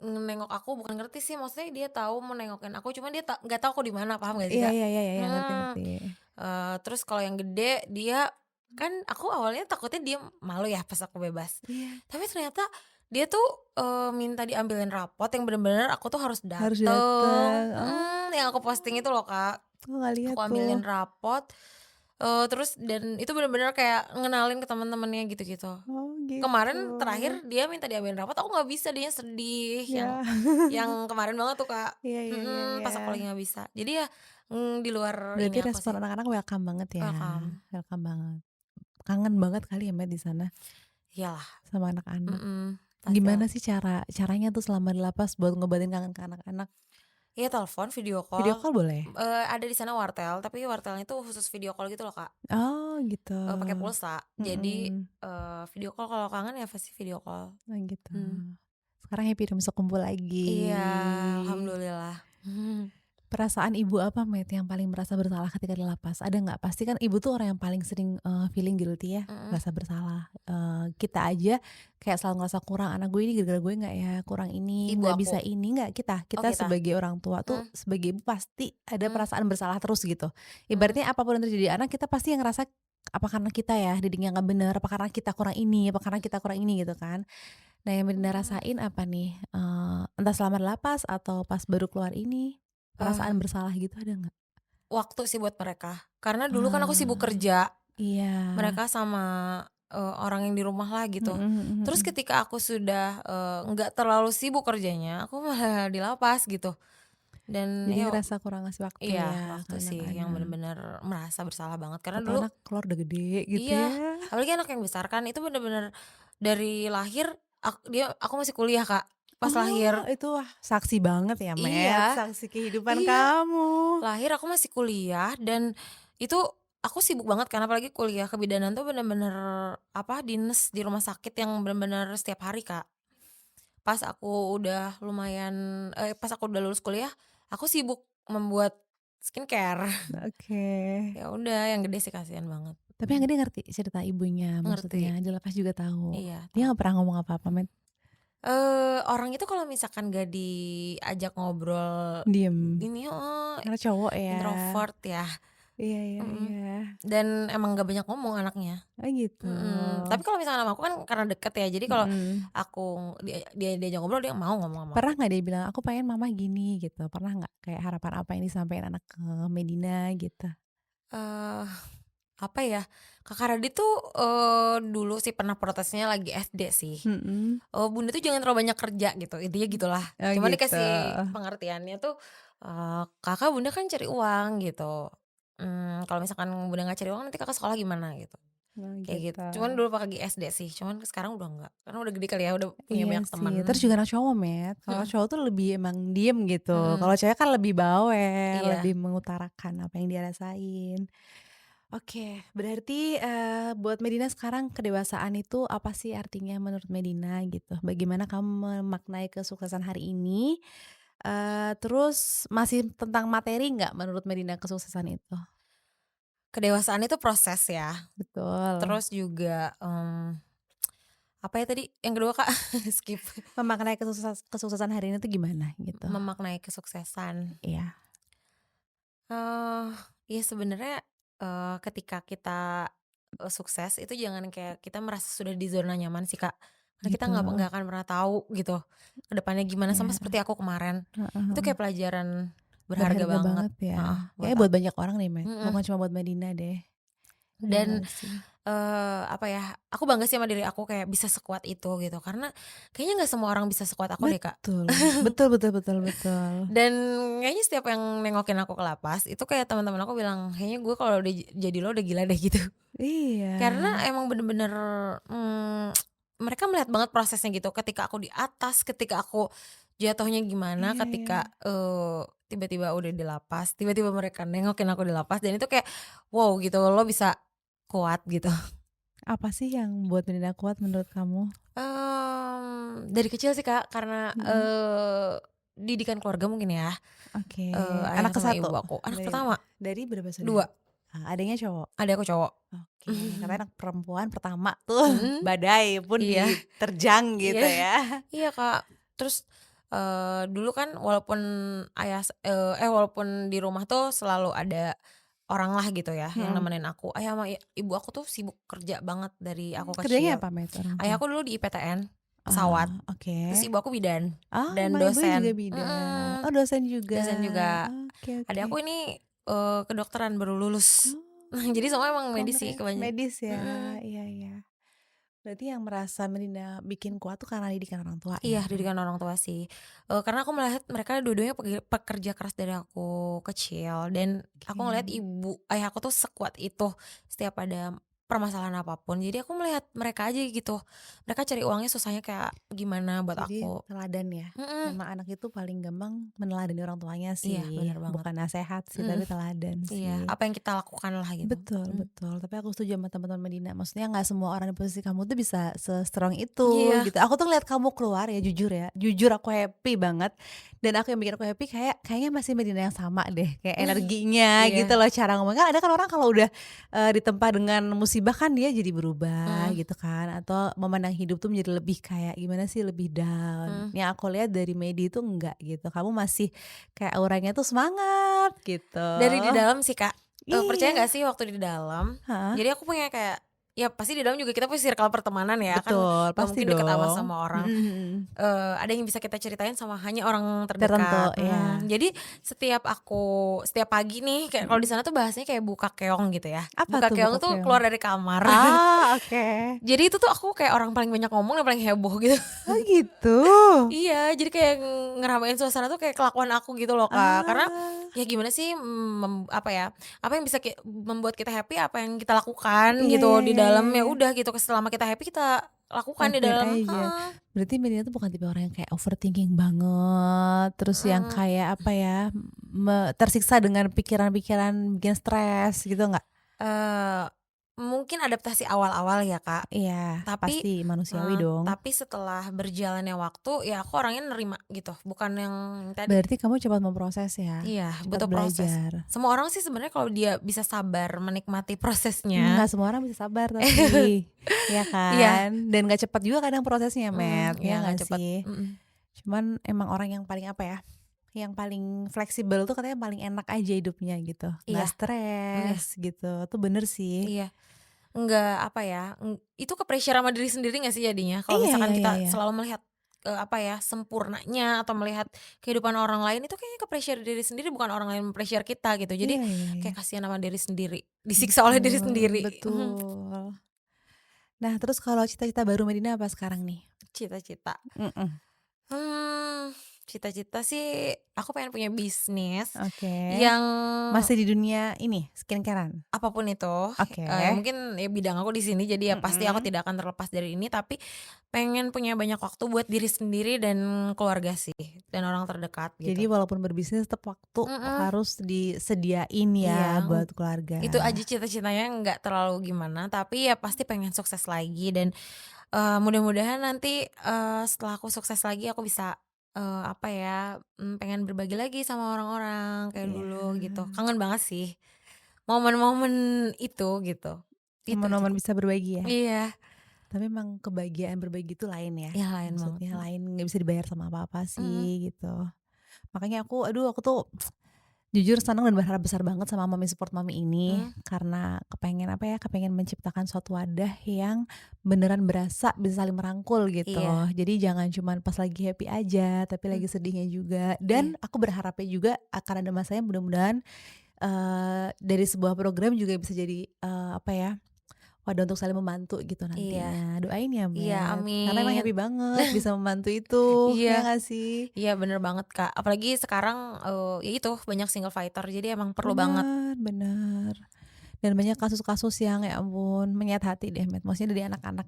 nengok aku, bukan ngerti sih maksudnya dia tahu mau nengokin aku, cuman dia nggak tahu aku di mana, paham gak sih, Iya Kak? iya iya iya, ngerti Mhm, ngerti. terus kalau yang gede dia kan aku awalnya takutnya dia malu ya pas aku bebas, Iya, tapi ternyata dia tuh, minta diambilin rapot yang bener-bener aku tuh harus harus dateng. dateng, Oh, yang aku posting itu loh, Kak. aku nggak lihat Aku tuh. ambilin rapot, terus dan itu bener-bener kayak ngenalin ke teman-temannya gitu-gitu. Oh gitu. Kemarin terakhir dia minta diambilin rapot, aku nggak bisa, dianya sedih, Ya. yang kemarin banget tuh, Kak. Iya iya iya iya. Pas aku lagi nggak bisa. Jadi ya, di luar ini Berarti aku respon sih, anak-anak welcome banget ya? welcome. Welcome banget. Kangen banget kali ya, Met, di sana Iyalah, sama anak-anak. pastilah. Gimana sih caranya tuh selama di lapas buat ngobatin kangen ke anak-anak? Iya telepon, video Video call, call boleh? ada di sana wartel, tapi wartelnya tuh khusus video call gitu loh, Kak, Oh gitu. pakai pulsa. Jadi, Mhm. video call kalau kangen ya pasti video call. Oh gitu. Mmm. Sekarang happy udah bisa kumpul lagi. Iya, alhamdulillah. Perasaan ibu apa, Met, yang paling merasa bersalah ketika di lapas? Ada nggak? Pasti kan ibu tuh orang yang paling sering, feeling guilty ya, Mhm, ngerasa bersalah. Kita aja kayak selalu ngerasa kurang, "Anak gue ini gara-gara gue nggak ya, kurang ini, ibu nggak aku. bisa ini." Nggak, kita Oh kita kita? sebagai orang tua tuh, Mmm, sebagai ibu pasti ada mmm, perasaan bersalah terus gitu. mhm, Ibaratnya apapun yang terjadi di anak, kita pasti yang ngerasa, apa karena kita ya didiknya nggak bener, apa karena kita kurang ini, apa karena kita kurang ini gitu kan. Nah yang Belinda mmm, rasain apa nih? Entah selama di lapas atau pas baru keluar ini, eh, perasaan bersalah gitu ada nggak? waktu sih buat mereka. Karena dulu kan aku sibuk Ah, kerja, iya. mereka sama, orang yang di rumah lah Mhm gitu. mhm Terus mhm. ketika aku sudah, nggak terlalu sibuk kerjanya, aku malah di lapas gitu. Dan Jadi ya ngerasa kurang ngasih waktu iya, ya ke waktu sih yang anak-anak. bener-bener merasa bersalah banget. Karena Atau dulu anak keluar udah gede gitu iya, ya. apalagi anak yang besar kan itu bener-bener dari lahir aku masih kuliah, Kak, pas Oh, lahir. itu wah saksi banget ya, Met, Iya, saksi kehidupan iya, kamu. lahir aku masih kuliah dan itu aku sibuk banget kan, apalagi kuliah kebidanan tuh bener-bener dinas di rumah sakit yang bener-bener setiap hari, Kak. Pas aku udah lumayan pas aku udah lulus kuliah, aku sibuk membuat skincare. Oke. Ya udah yang gede sih kasihan banget. Tapi yang gede ngerti cerita ibunya Ngerti, maksudnya, dilepas juga tahu. iya Dia tahu. nggak pernah ngomong apa-apa, Met? Orang itu kalau misalkan gak diajak ngobrol Diem, ini karena cowok ya? introvert ya, Iya iya mhm, iya. dan emang gak banyak ngomong anaknya. Oh gitu. Tapi kalau misalkan sama aku kan karena deket ya, jadi kalau Mhm. aku dia diajak ngobrol dia mau ngomong sama aku. Pernah nggak dia bilang, "Aku pengen mama gini," gitu? Pernah nggak? Kayak harapan apa yang disampaikan anak ke Medina gitu? Eee, apa ya, Kakak Radit tuh, dulu sih pernah protesnya lagi SD sih, Mhm. "Bunda tuh jangan terlalu banyak kerja," gitu, intinya gitulah. Oh Cuman gitu. dikasih pengertiannya tuh, "Kakak Bunda kan cari uang," gitu, "kalau misalkan Bunda nggak cari uang nanti Kakak sekolah gimana?" Gitu, Oh kayak gitu. gitu. Cuman dulu pas lagi SD sih, cuman sekarang udah enggak, karena udah gede kali ya, udah punya Iya banyak sih, teman. terus juga anak cowok, Met. Kalau Mhm cowok tuh lebih emang diem gitu, kalau mhm, cewek kan lebih bawel, lebih iya. mengutarakan apa yang dia rasain. Oke, berarti, buat Medina sekarang kedewasaan itu apa sih artinya menurut Medina gitu? Bagaimana kamu memaknai kesuksesan hari ini? Terus masih tentang materi nggak menurut Medina kesuksesan itu? Kedewasaan itu proses ya, Betul. terus juga, apa ya tadi yang kedua, Kak? Skip. Memaknai kesuksesan hari ini tuh gimana gitu? Memaknai kesuksesan. Iya. eh ya sebenarnya, ketika kita, sukses itu jangan kayak kita merasa sudah di zona nyaman sih, Kak. Karena kita Gitu. nggak akan pernah tahu gitu ke depannya gimana, sama Ya. seperti aku kemarin. Heeh Itu heeh. kayak pelajaran berharga Berharga banget, banget ya. heeh, buat Kayaknya buat aku. banyak orang nih, Met, Mhm, bukan cuma buat Medina deh. Iya dan, nggak sih? apa ya, aku bangga sih sama diri aku kayak bisa sekuat itu gitu, karena kayaknya nggak semua orang bisa sekuat aku deh, Kak. Betul. Betul betul betul betul. Dan kayaknya setiap yang nengokin aku ke lapas, itu kayak teman-teman aku bilang, "Kayaknya gue kalau udah jadi lo udah gila deh," gitu. Iya. Karena emang bener-bener, mmm, mereka melihat banget prosesnya gitu, ketika aku di atas, ketika aku jatuhnya gimana, Iya iya. ketika, tiba-tiba udah di lapas, tiba-tiba mereka nengokin aku di lapas, dan itu kayak, wow gitu, lo bisa kuat gitu. Apa sih yang buat Medina kuat menurut kamu? Dari kecil sih, Kak, karena, Mhm. didikan keluarga mungkin ya, Oke. ayah Anak ke sama satu ibu aku. Anak Dari pertama, dari berapa 2, saudara? Adiknya cowok? adik aku cowok. Oke, katanya anak perempuan pertama tuh Mhm, badai pun iya diterjang iya gitu ya. iya, Kak. Terus, dulu kan walaupun walaupun di rumah tuh selalu ada orang lah gitu ya yang Mhm. nemenin aku. Ayah sama ibu aku tuh sibuk kerja banget dari aku Kerjanya kecil. apa, Met, orang Ayah tua? aku dulu di IPTN, pesawat, Ah, terus oke. ibu aku bidan Oh, dan emang ibunya juga dosen. bidan? Mhm, Oh, dosen juga? dosen juga. Oke Adik oke. aku ini, kedokteran baru lulus. Jadi Oh, semua emang medis sih medis ya? mhm. Iya iya. Berarti yang merasa Medina bikin kuat tuh karena didikan orang tua Iya, ya? didikan orang tua sih, karena aku melihat mereka dua-duanya pekerja keras dari aku kecil, dan aku ngelihat Oke. ayah aku tuh sekuat itu setiap ada permasalahan apapun. Jadi aku melihat mereka aja gitu, mereka cari uangnya susahnya kayak gimana buat Jadi aku. teladan ya? Mhm, Emang anak itu paling gampang meneladani orang tuanya iya sih, bener banget, bukan nasehat sih, mhm, tapi teladan iya, sih. apa yang kita lakukan lah gitu, Betul mhm, betul, tapi aku setuju sama teman-teman Medina, maksudnya nggak semua orang di posisi kamu tuh bisa se-strong itu iya gitu. Aku tuh ngeliat kamu keluar ya jujur aku happy banget, dan aku yang bikin aku happy kayaknya masih Medina yang sama deh, kayak energinya gitu iya, loh, cara ngomong. Kan ada kan orang kalau udah, ditempa dengan musibah kan dia jadi berubah mhm gitu kan, atau memandang hidup tuh menjadi lebih kayak gimana sih, lebih down. mhm. Yang aku lihat dari Medi itu enggak gitu, kamu masih kayak auranya tuh semangat gitu. Dari di dalam sih, Kak, percaya Iya. nggak sih waktu di dalam, Heeh. jadi aku punya kayak, ya pasti di dalam juga kita punya circle pertemanan ya, kan Betul, nggak pasti mungkin deket amat dong. sama orang, Mhm mhm. ada yang bisa kita ceritain sama hanya orang Tertentu, terdekat, ya. jadi setiap pagi nih kayak kalau di Mhm. sana tuh bahasanya kayak buka keong gitu ya, Apa buka tuh keong buka tuh keong? keluar dari kamar. Ah, oke. Jadi itu tuh aku kayak orang paling banyak ngomong dan paling heboh gitu. Oh gitu? Iya, jadi kayak ngeramein suasana tuh kayak kelakuan aku gitu loh, Kak. Karena Ah, ya gimana sih, apa ya, apa yang bisa membuat kita happy, apa yang kita lakukan iya gitu iya di iya iya dalam, ya iya. udah gitu, selama kita happy kita lakukan di Lakuin dalam, aja. heeh, Berarti Medina tuh bukan tipe orang yang kayak overthinking banget, terus yang mhm. kayak apa ya, tersiksa dengan pikiran-pikiran bikin stres gitu nggak? Eee, mungkin adaptasi awal-awal ya, Kak. Iya, Tapi pasti manusiawi dong. tapi setelah berjalannya waktu, ya aku orangnya nerima gitu, bukan yang tadi. Berarti kamu cepat memproses ya, Iya, cepat butuh proses. belajar. Semua orang sih sebenarnya kalau dia bisa sabar menikmati prosesnya. Nggak semua orang bisa sabar tapi, ya Iya, kan? Dan nggak cepat juga kadang prosesnya, Met, iya ya nggak nggak cepet. sih? Cuman emang orang yang paling apa ya, yang paling fleksibel tuh katanya paling enak aja hidupnya gitu, nggak Iya, iya, stres gitu, tuh bener sih. iya. Enggak apa ya, itu ke-pressure sama diri sendiri nggak sih jadinya? Kalau Iya misalkan iya iya kita iya. selalu melihat, apa ya, sempurnanya atau melihat kehidupan orang lain itu kayaknya ke-pressure diri sendiri bukan orang lain pressure kita gitu. Jadi Iya iya iya. kayak kasihan sama diri sendiri, disiksa oleh diri Betul sendiri. betul. Nah terus kalau cita-cita baru Medina apa sekarang nih? Cita-cita, Mhm, hmm, cita-cita sih aku pengen punya bisnis oke. yang Masih di dunia ini, skincare-an? apapun itu, Oke. ya mungkin ya bidang aku di sini jadi ya pasti aku Mhm. tidak akan terlepas dari ini, tapi pengen punya banyak waktu buat diri sendiri dan keluarga sih, dan orang terdekat Jadi gitu. walaupun berbisnis tetap waktu Mhm, harus disediain ya iya, buat keluarga. itu aja cita-citanya nggak terlalu gimana, tapi ya pasti pengen sukses lagi dan, mudah-mudahan nanti, setelah aku sukses lagi aku bisa, apa ya, pengen berbagi lagi sama orang-orang kayak Iya, dulu gitu. Kangen banget sih momen-momen itu gitu. Itu momen-momen cita bisa berbagi ya. iya, Tapi emang kebahagiaan berbagi itu lain ya. iya lain banget, Maksudnya lain, nggak bisa dibayar sama apa-apa mhm, sih gitu. Makanya aku tuh jujur senang dan berharap besar banget sama Mami Support Mami ini mhm, karena kepengen apa ya, kepengen menciptakan suatu wadah yang beneran berasa bisa saling merangkul gitu. iya, Jadi jangan cuman pas lagi happy aja, tapi mmm, lagi sedihnya juga. iya, Dan aku berharapnya juga akan ada masanya mudah-mudahan dari sebuah program juga bisa jadi apa ya, wadah untuk saling membantu gitu iya, nantinya. Doain ya, iya, Met. Karena emang amin. happy banget bisa membantu itu, Iya, ya nggak sih? iya bener banget, Kak. Apalagi sekarang, ya itu banyak single fighter jadi emang perlu banget. Bener bener. Dan banyak kasus-kasus yang ya ampun menyayat hati deh, Met. Maksudnya dari anak-anak,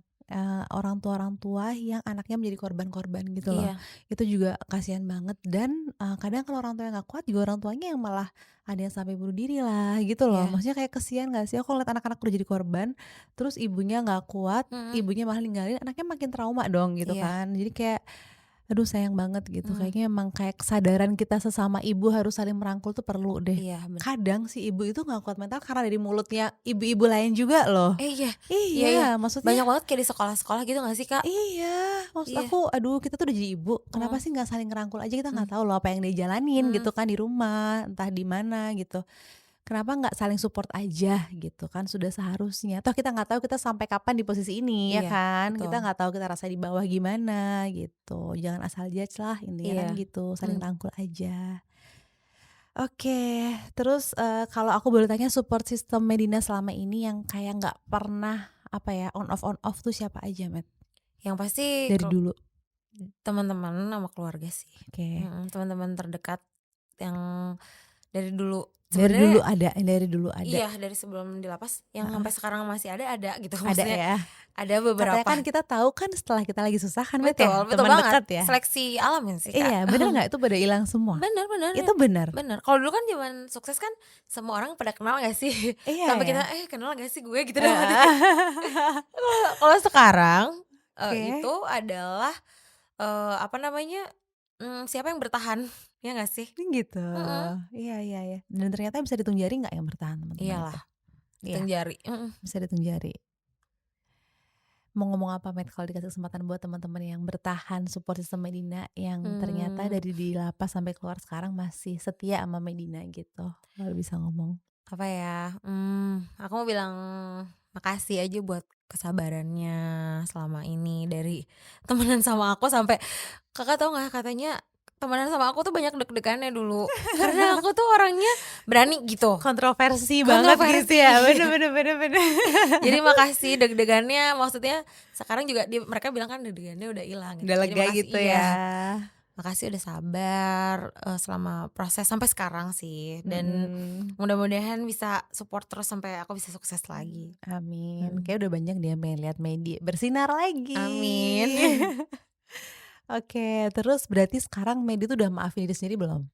orang tua yang anaknya menjadi korban-korban gitu loh. Iya, Itu juga kasihan banget dan, kadang kalau orang tua yang nggak kuat juga orang tuanya yang malah ada yang sampai bunuh diri lah gitu loh. iya, Maksudnya kayak kasihan nggak sih aku ngeliat anak-anak udah jadi korban, terus ibunya nggak kuat, mhm, ibunya malah ninggalin, anaknya makin trauma dong gitu iya, kan. Jadi kayak aduh sayang banget gitu, mhm, kayaknya emang kayak kesadaran kita sesama ibu harus saling merangkul tuh perlu deh. iya Kadang si ibu itu nggak kuat mental karena dari mulutnya ibu-ibu lain juga loh. iya, iya, iya, Iya, maksudnya banyak banget kayak di sekolah-sekolah gitu nggak sih, Kak? iya, maksud Iya, aku aduh kita tuh udah jadi ibu, kenapa mhm, sih nggak saling ngerangkul aja, kita nggak mmm, tahu loh apa yang dia jalanin mhm, gitu kan di rumah, entah di mana gitu. Kenapa nggak saling support aja gitu kan, sudah seharusnya. Toh kita nggak tahu kita sampai kapan di posisi ini ya iya, kan, kita betul, nggak tahu kita rasa di bawah gimana gitu. Jangan asal judge lah, intinya kan iya, gitu, saling mmm, rangkul aja. Oke, terus, kalau aku boleh tanya support system Medina selama ini yang kayak nggak pernah apa ya, on off tuh siapa aja, Met? yang pasti Dari dulu? teman-teman sama keluarga sih, Oke. teman-teman terdekat yang dari dulu. Dari dulu Sebenarnya ada dari dulu ada? iya, dari sebelum di lapas yang Heeh, sampai sekarang masih ada gitu, ada maksudnya ya? ada Katanya beberapa. kan kita tahu kan setelah kita lagi susah kan, Met, ya? Betul, betul Teman banget, dekat ya? seleksi alam ya sih, Kak. Iya, bener nggak itu pada hilang semua? Bener, bener, ya, Itu bener? bener. Kalau dulu kan zaman sukses kan semua orang pada kenal gak sih? Iya Sampai ya? kita, kenal gak sih gue?" Gitu dalam hati kayak. Heeh. Kalau sekarang, Oke, itu adalah, apa namanya, siapa yang bertahan, ya gak sih? gitu. Mhm, Iya iya iya. Dan ternyata bisa dihitung jari nggak yang bertahan teman-teman itu? iyalah, Iya, hitung jari, bisa dihitung jari. Mau ngomong apa, Met, kalau dikasih kesempatan buat teman-teman yang bertahan support system Medina yang ternyata mmm, dari di lapas sampai keluar sekarang masih setia sama Medina gitu, kalau bisa ngomong? apa ya, aku mau bilang makasih aja buat kesabarannya selama ini dari temenan sama aku sampai Kakak tahu nggak katanya temenan sama aku tuh banyak deg-degannya dulu, karena aku tuh orangnya berani gitu, Kontroversi banget gitu kontroversi. ya, bener bener bener bener. Jadi makasih deg-degannya, maksudnya sekarang juga mereka bilang kan deg-degannya udah hilang gitu, Udah jadi lega makasih gitu iya, ya? makasih udah sabar, selama proses sampai sekarang sih dan Mhm. mudah-mudahan bisa support terus sampai aku bisa sukses lagi. Amin, Mhm. kayak udah banyak dia pengen lihat Medi bersinar Amin. lagi. Oke, terus berarti sekarang Medi tuh udah maafin diri sendiri belum?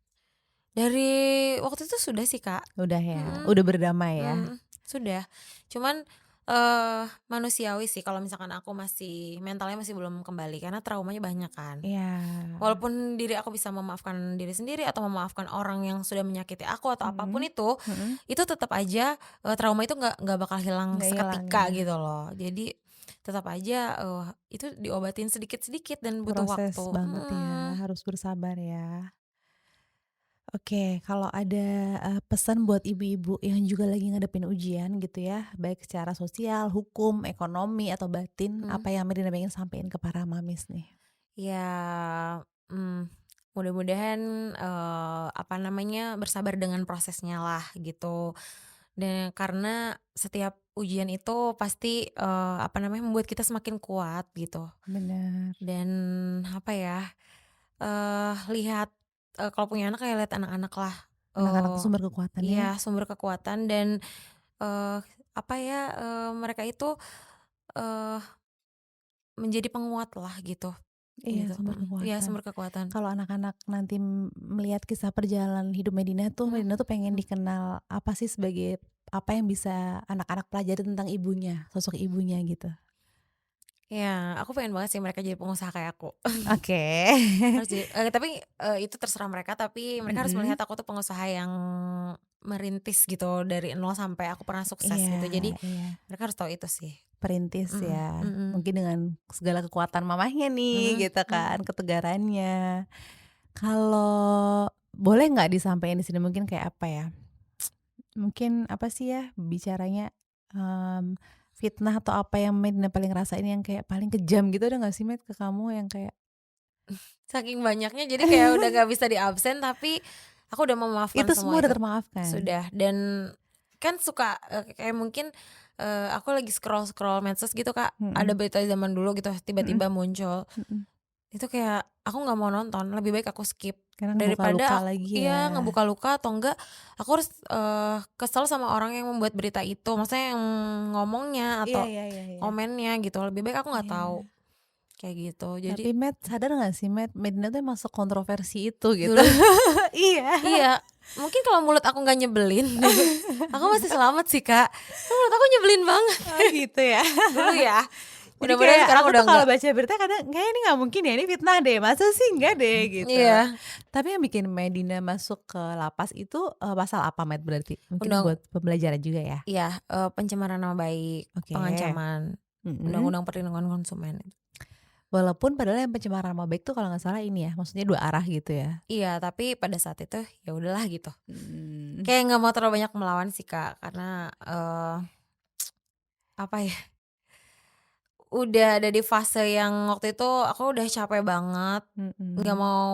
Dari waktu itu sudah sih, Kak. Udah ya? Mhm, Udah berdamai ya? mhm. Sudah, cuman, manusiawi sih kalau misalkan aku masih mentalnya masih belum kembali karena traumanya banyak kan. Iya. Walaupun diri aku bisa memaafkan diri sendiri atau memaafkan orang yang sudah menyakiti aku atau apapun Mhm, mhm, itu tetap aja, trauma itu nggak bakal hilang nggak hilang seketika ya, gitu loh. Jadi tetap aja, itu diobatin sedikit-sedikit dan butuh proses waktu, banget ya, harus bersabar ya. Oke, kalau ada, pesan buat ibu-ibu yang juga lagi ngadepin ujian gitu ya, baik secara sosial, hukum, ekonomi, atau batin, mhm. apa yang Medina pengen sampein ke para mamis nih? Ya, mmm, mudah-mudahan, apa namanya, bersabar dengan prosesnya lah gitu. Dan karena setiap ujian itu pasti, apa namanya, membuat kita semakin kuat gitu. Bener, Dan apa ya, lihat, kalau punya anak kayak lihat anak-anak lah, anak-anak tuh eee sumber kekuatan ya. iya, sumber kekuatan dan, apa ya, mereka itu, eee, menjadi penguat lah gitu, Iya, gitu, sumber iya, kekuatan. sumber kekuatan. Kalau anak-anak nanti melihat kisah perjalanan hidup Mhm, Medina tuh pengen mhm. dikenal apa sih sebagai apa yang bisa anak-anak pelajari tentang ibunya, sosok ibunya gitu? Ya, aku pengen banget sih mereka jadi pengusaha kayak aku. Oke. Harus jadi tapi, itu terserah mereka, tapi mereka harus Mhm, melihat aku tuh pengusaha yang merintis gitu dari nol sampai aku pernah sukses iya gitu. Jadi iya. mereka harus tahu itu sih. Perintis Mhm, ya, mhm, mungkin dengan segala kekuatan mamahnya nih mhm, gitu kan, mhm. ketegarannya. Kalau boleh nggak disampaikan di sini mungkin kayak apa ya, mungkin apa sih ya bicaranya, fitnah atau apa yang Medna paling rasain yang kayak paling kejam gitu ada nggak sih Med ke kamu yang kayak Saking banyaknya jadi kayak udah nggak bisa diabsen, tapi aku udah memaafkan itu semua semua udah itu. termaafkan? Sudah, dan kan suka, kayak mungkin, aku lagi scroll-scroll medsos gitu Kak, ada Mhm, berita zaman dulu gitu mhm, tiba-tiba muncul. mhm, Itu kayak aku nggak mau nonton, lebih baik aku skip. karena ngebuka luka Daripada lagi ya. iya, ngebuka luka atau enggak aku harus, kesel sama orang yang membuat berita itu, maksudnya yang ngomongnya Iya atau iya iya iya. komennya gitu, lebih baik aku nggak tahu, Iya. kayak gitu. Jadi Tapi Med, sadar nggak sih Med, Medina tuh masuk kontroversi itu gitu. dulu Iya. iya, mungkin kalau mulut aku nggak nyebelin dulu, aku masih selamat sih, Kak. Kan mulut aku nyebelin banget Oh gitu ya. dulu ya, Jadi mudah-mudahan kayak sekarang aku udah tuh kalau enggak. baca berita kadang kayak ini nggak mungkin ya, ini fitnah deh, masa sih enggak deh gitu. Iya, Tapi yang bikin Medina masuk ke lapas itu, pasal apa Med berarti? Mungkin undang buat pembelajaran juga ya? iya, pencemaran nama baik, Oke. pengancaman, Mhm. undang-undang perlindungan konsumen. Walaupun padahal yang pencemaran nama baik tuh kalau nggak salah ini ya, maksudnya 2 arah gitu ya? Iya, tapi pada saat itu ya udahlah gitu. Mmm. Kayak nggak mau terlalu banyak melawan sih, Kak, karena, apa ya, udah ada di fase yang waktu itu aku udah capek banget, nggak Mhm. mau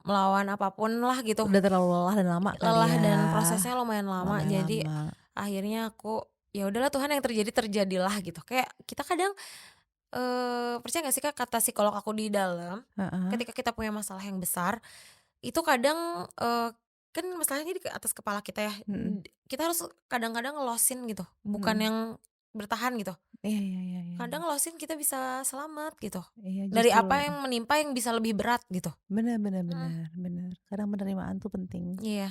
melawan apapun lah gitu. Udah terlalu lelah dan lama kali Lelah ya? dan prosesnya lumayan lama, Lumayan jadi lama. akhirnya aku, ya udahlah Tuhan yang terjadi terjadilah gitu. Kayak kita kadang, percaya nggak sih, Kak, kata psikolog aku di dalam, Heeh. ketika kita punya masalah yang besar itu kadang, kan masalahnya di atas kepala kita ya, Mhm, kita harus kadang-kadang ngelosin gitu, bukan mhm. yang bertahan gitu. Iya iya iya iya iya. Kadang ngelosin kita bisa selamat gitu, Iya dari justru apa yang menimpa yang bisa lebih berat gitu. bener bener Mhm, bener bener. Kadang penerimaan tuh penting. iya,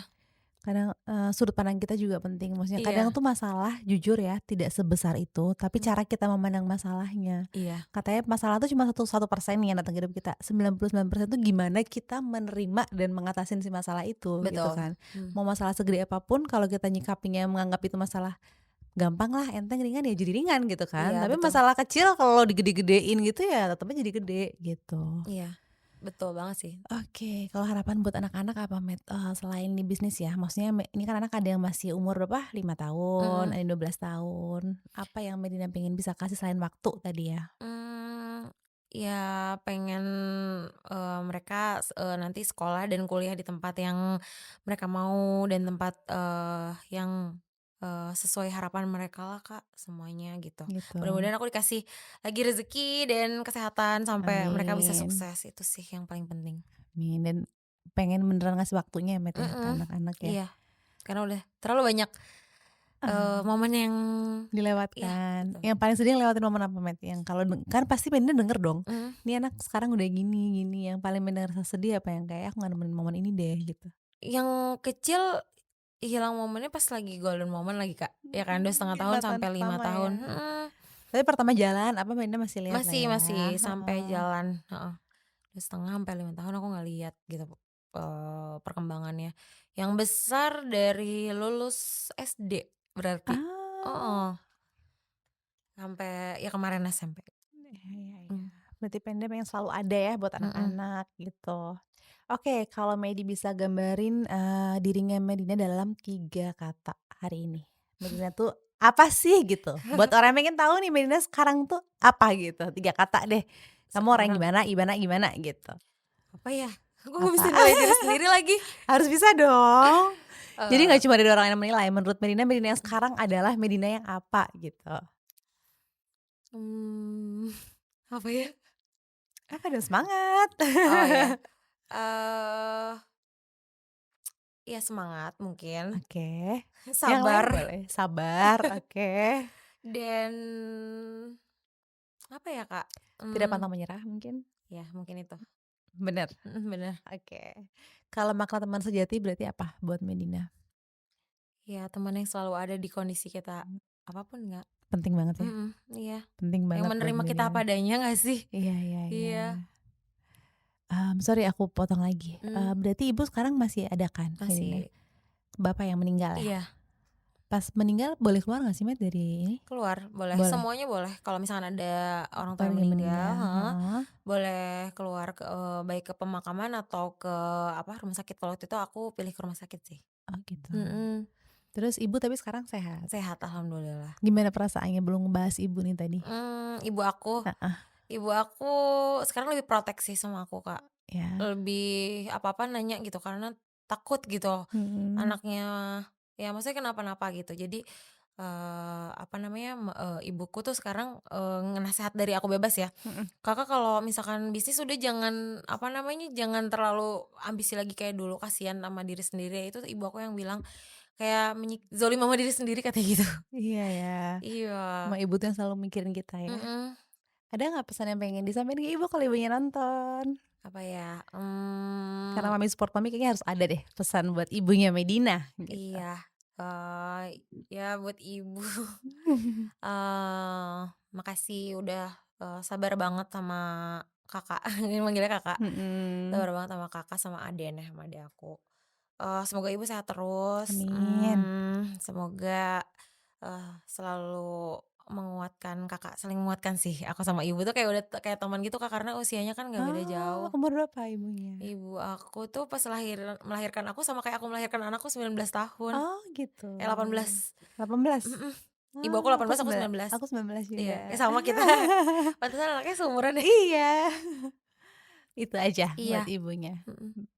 Kadang, sudut pandang kita juga penting, maksudnya kadang iya, tuh masalah jujur ya tidak sebesar itu, tapi mmm, cara kita memandang masalahnya. iya, Katanya masalah tuh cuma 1% nih yang datang ke hidup kita, 99% tuh gimana kita menerima dan mengatasin si masalah itu, gitu betul, kan. mmm, Mau masalah segede apapun kalau kita nyikapinya menganggap itu masalah gampang lah, enteng, ringan, ya jadi ringan gitu kan. iya Tapi betul, masalah kecil kalau digede-gedein gitu ya tetep aja jadi gede, gitu. iya, betul banget sih. Oke, kalau harapan buat anak-anak apa, Met? Selain di bisnis ya, maksudnya ini kan anak ada yang masih umur berapa? 5 tahun, ada Mhm, yang 12 tahun. Apa yang Medina pengen bisa kasih selain waktu tadi ya? mmm, ya pengen, mereka nanti sekolah dan kuliah di tempat yang mereka mau dan tempat, yang, sesuai harapan mereka lah, Kak, semuanya gitu. Gitu. Mudah-mudahan aku dikasih lagi rezeki dan kesehatan sampai mereka bisa Amin. sukses, itu sih yang paling penting. Amin, dan pengen beneran ngasih waktunya ya, Met, ya, ke Mhm, anak-anak ya? iya, karena udah terlalu banyak, Ah, momen yang iya, dilewatkan. betul, Yang paling sedih ngelewatin momen apa, Met? Yang kalau kan pasti Medina denger dong, mhm. "Nih anak sekarang udah gini gini," yang paling Medina rasa sedih apa yang kayak, "Aku nggak nemenin momen ini deh," gitu? Yang kecil hilang momennya pas lagi golden moment lagi Kak, ya kan 2,5 tahun 4 tahun sampai 5 pertama tahun, ya. Tapi pertama jalan apa Medina masih lihat lah masih ya? masih sampai Heeh. jalan, heeh, 2,5 sampai 5 tahun aku nggak lihat gitu, perkembangannya. Yang besar dari lulus SD berarti, Ah, heeh, sampai ya kemarin SMP. iya iya iya. Mmm, Berarti Penda pengen selalu ada ya buat mhm. anak-anak gitu. Oke, kalau Medi bisa gambarin, dirinya Medina dalam 3 kata hari ini. Medina tuh apa sih gitu? Buat orang yang pengen tahu nih Medina sekarang tuh apa gitu, 3 kata deh. Kamu orang Sekarang gimana gimana gimana gitu. apa ya? Aku nggak Apa? bisa nilai diri sendiri lagi. Harus bisa dong. Jadi Eee, nggak cuma dari orang yang menilai, menurut Medina, Medina yang sekarang adalah Medina yang apa gitu. mmm, apa ya? Apa dong, semangat. Oh ya, eee, ya semangat mungkin, Oke. Yang lain sabar, boleh, sabar, oke. dan apa ya Kak, Tidak pantang menyerah mungkin? ya mungkin itu, Bener? bener. Oke. Kalau makna teman sejati berarti apa buat Medina? Ya teman yang selalu ada di kondisi kita apapun nggak, Penting banget ya? iya, Penting yang banget buat menerima kita apa Medina. adanya nggak sih? Iya iya iya. Iya, Sorry aku potong lagi, mmm, berarti Ibu sekarang masih ada kan Medina? masih Bapak yang meninggal ya? iya, Pas meninggal boleh keluar nggak sih Med dari ini? keluar boleh, Boleh? semuanya boleh kalau misalkan ada orang tua yang Keluarga meninggal, meninggal, heeh, heeh. boleh keluar ke baik ke pemakaman atau ke apa, rumah sakit. Kalau waktu itu aku pilih ke rumah sakit sih, Oh gitu. mhm, Terus Ibu tapi sekarang sehat? sehat alhamdulillah. Gimana perasaannya? Belum ngebahas Ibu nih tadi. Ibu aku Heeh, ibu aku sekarang lebih proteksi sama aku, Kak. ya. Lebih apa-apa nanya gitu karena takut gitu Mhm, anaknya ya maksudnya kenapa-napa gitu. Jadi, apa namanya, ibuku tuh sekarang, nasehat dari aku bebas ya, mhm. "Kakak kalau misalkan bisnis udah jangan apa namanya, jangan terlalu ambisi lagi kayak dulu, kasihan sama diri sendiri." Itu ibu aku yang bilang, kayak "Zolim sama diri sendiri," katanya gitu. Iya ya, Iya, emang Ibu tuh yang selalu mikirin kita ya. mhm, Ada nggak pesan yang pengen disampaikan ke Ibu kalau Ibunya nonton? apa ya, Karena Mami Support Mami kayaknya harus ada deh pesan buat ibunya Medina gitu. iya, ya buat ibu, makasih udah, sabar banget sama Kakak, ini manggilnya Kakak, Mhm, sabar banget sama Kakak sama Aden ya, sama adek aku. Semoga ibu sehat terus, amin. semoga, selalu menguatkan Kakak, saling menguatkan sih aku sama ibu tuh kayak udah kayak teman gitu Kak, karena usianya kan nggak beda Oh, jauh. umur berapa ibunya? Ibu aku tuh pas melahirkan aku sama kayak aku melahirkan anakku 19 tahun, Oh gitu, 18, 18? mhm. Ibu aku Oh, 18, aku 19. aku 19 Iya, juga. sama kita. Pantesan anaknya seumuran deh. Iya, itu aja buat Iya, ibunya.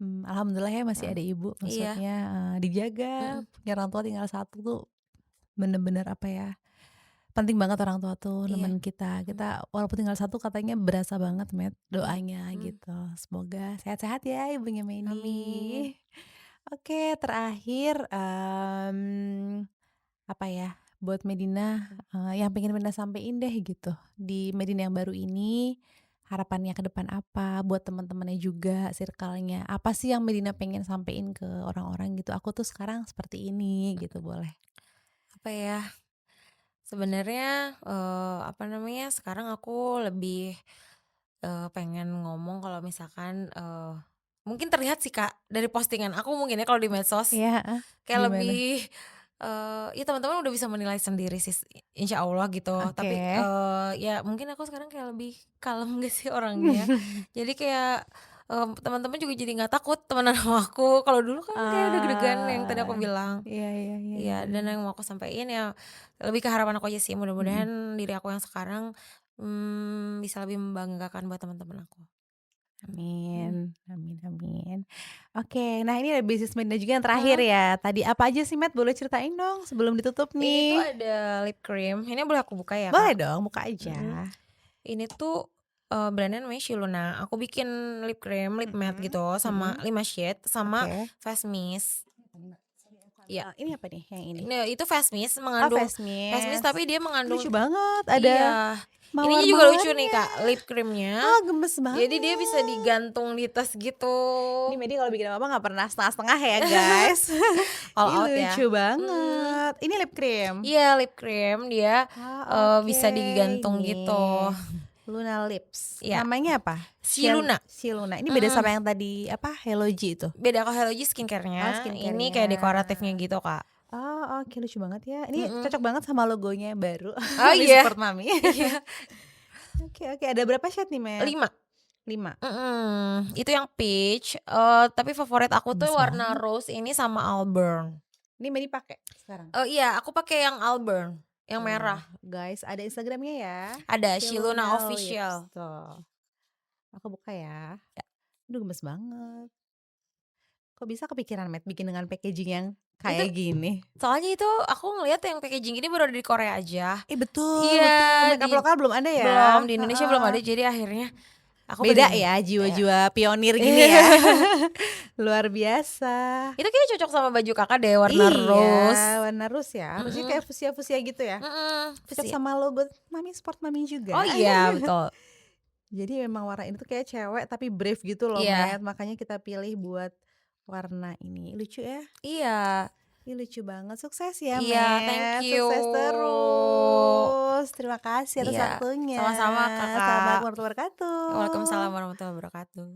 mhm, Alhamdulillah ya masih heeh. ada ibu, Iya, maksudnya, dijaga, mhm, punya orang tua tinggal satu tuh bener-bener apa ya, penting banget orang tua tuh iya, nemenin kita. mhm, Kita walaupun tinggal satu katanya berasa banget Met, iya, doanya mhm, gitu. Semoga sehat-sehat ya ibunya amin, Medi. Oke terakhir, apa ya, buat Medina, mhm, yang pengen Medina sampein deh gitu, di Medina yang baru ini, harapannya ke depan apa, buat teman-temannya juga, circle-nya, apa sih yang Medina pengen sampein ke orang-orang gitu, "Aku tuh sekarang seperti ini," gitu, boleh. apa ya, sebenarnya, apa namanya, sekarang aku lebih, pengen ngomong kalau misalkan, mungkin terlihat sih Kak, dari postingan aku mungkin ya kalau di medsos, Iya, heeh, kayak gimana? lebih, ya teman-teman udah bisa menilai sendiri sih insya Allah gitu. Tapi, Oke. ya mungkin aku sekarang kayak lebih kalem gak sih orangnya. Jadi kayak, teman-teman juga jadi nggak takut temenan sama aku. Kalau dulu kan kayak deg-degan yang tadi aku Ah, bilang. iya iya iya Iya, iya. dan yang mau aku sampaikan ya lebih ke harapan aku aja sih, Mhm. mudah-mudahan diri aku yang sekarang, bisa lebih membanggakan buat teman-teman aku. Mhm. Amin, amin amin. Oke, nah ini ada bisnis Medina juga yang terakhir Heeh. ya, tadi apa aja sih Met, boleh ceritain dong sebelum ditutup Ini tuh nih? ada lip cream, ini boleh aku buka ya, Boleh Kak? dong, buka aja. Mhm. Ini tuh, brand-nya namanya Shiluna. Aku bikin lip cream, lip matte Mhm gitu, sama mhm, 5 shade, sama oke. face mist. Iya. Ini apa nih yang ini? Nah, itu face mist Oh, mengandung face face mist mist. tapi dia mengandung Lucu banget, ada iya. Ininya juga lucu nih mawar-mawarnya. Kak, lip creamnya. Ah, gemes Jadi dia bisa banget. digantung di tas gitu. Ini Medi kalau bikin apa-apa nggak pernah setengah-setengah ya guys. All Ini out ya. lucu banget. Ini lip cream. Iya, lip cream dia bisa Oke, digantung ini gitu. Luna Lips. Iya. Namanya apa? Si Luna. Si Luna. Ini beda sama yang tadi apa? Hello G itu. Beda, kalau Hello G Oh, skincare-nya. skincare-nya. Ini kayak dekoratifnya gitu, Kak. Oh, oke, lucu banget ya. Ini cocok banget sama logonya baru. Oh Mami iya. Support Mami. Iya. Oke, ada berapa shade nih, Mel? 5. 5. Itu yang peach. Tapi favorit aku tuh Gemes warna banget. rose ini sama Auburn. Ini Medi pakai sekarang. Iya, aku pakai yang Auburn, yang merah. Guys, ada Instagramnya ya. Ada Si Shiluna Luna Official. Lips, tuh. Aku buka ya. Aduh, gemes banget. Kok bisa kepikiran Matt bikin dengan packaging yang kayak gini? Soalnya itu aku ngeliat yang packaging ini baru ada di Korea aja. Betul, Iya, makeup lokal belum ada ya? belum di Indonesia belum ada, jadi akhirnya aku Beda beli. ya, jiwa-jiwa pionir gini ya. Luar biasa. Itu kayaknya cocok sama baju kakak deh, warna rose. Iya, warna rose ya. Harusnya kayak fuchsia-fuchsia gitu ya. Cocok sama logo Mami Sport Mami juga. Oh iya, betul. Jadi memang warna ini tuh kayak cewek tapi brave gitu loh, Iya. Matt. Makanya kita pilih buat warna ini. Lucu ya? Iya. Ini lucu banget. Sukses ya, Iya, Matt. thank you. Sukses terus. Terima kasih atas Iya, waktunya. sama-sama, Kakak. Assalamualaikum warahmatullahi wabarakatuh. Waalaikumsalam warahmatullahi wabarakatuh.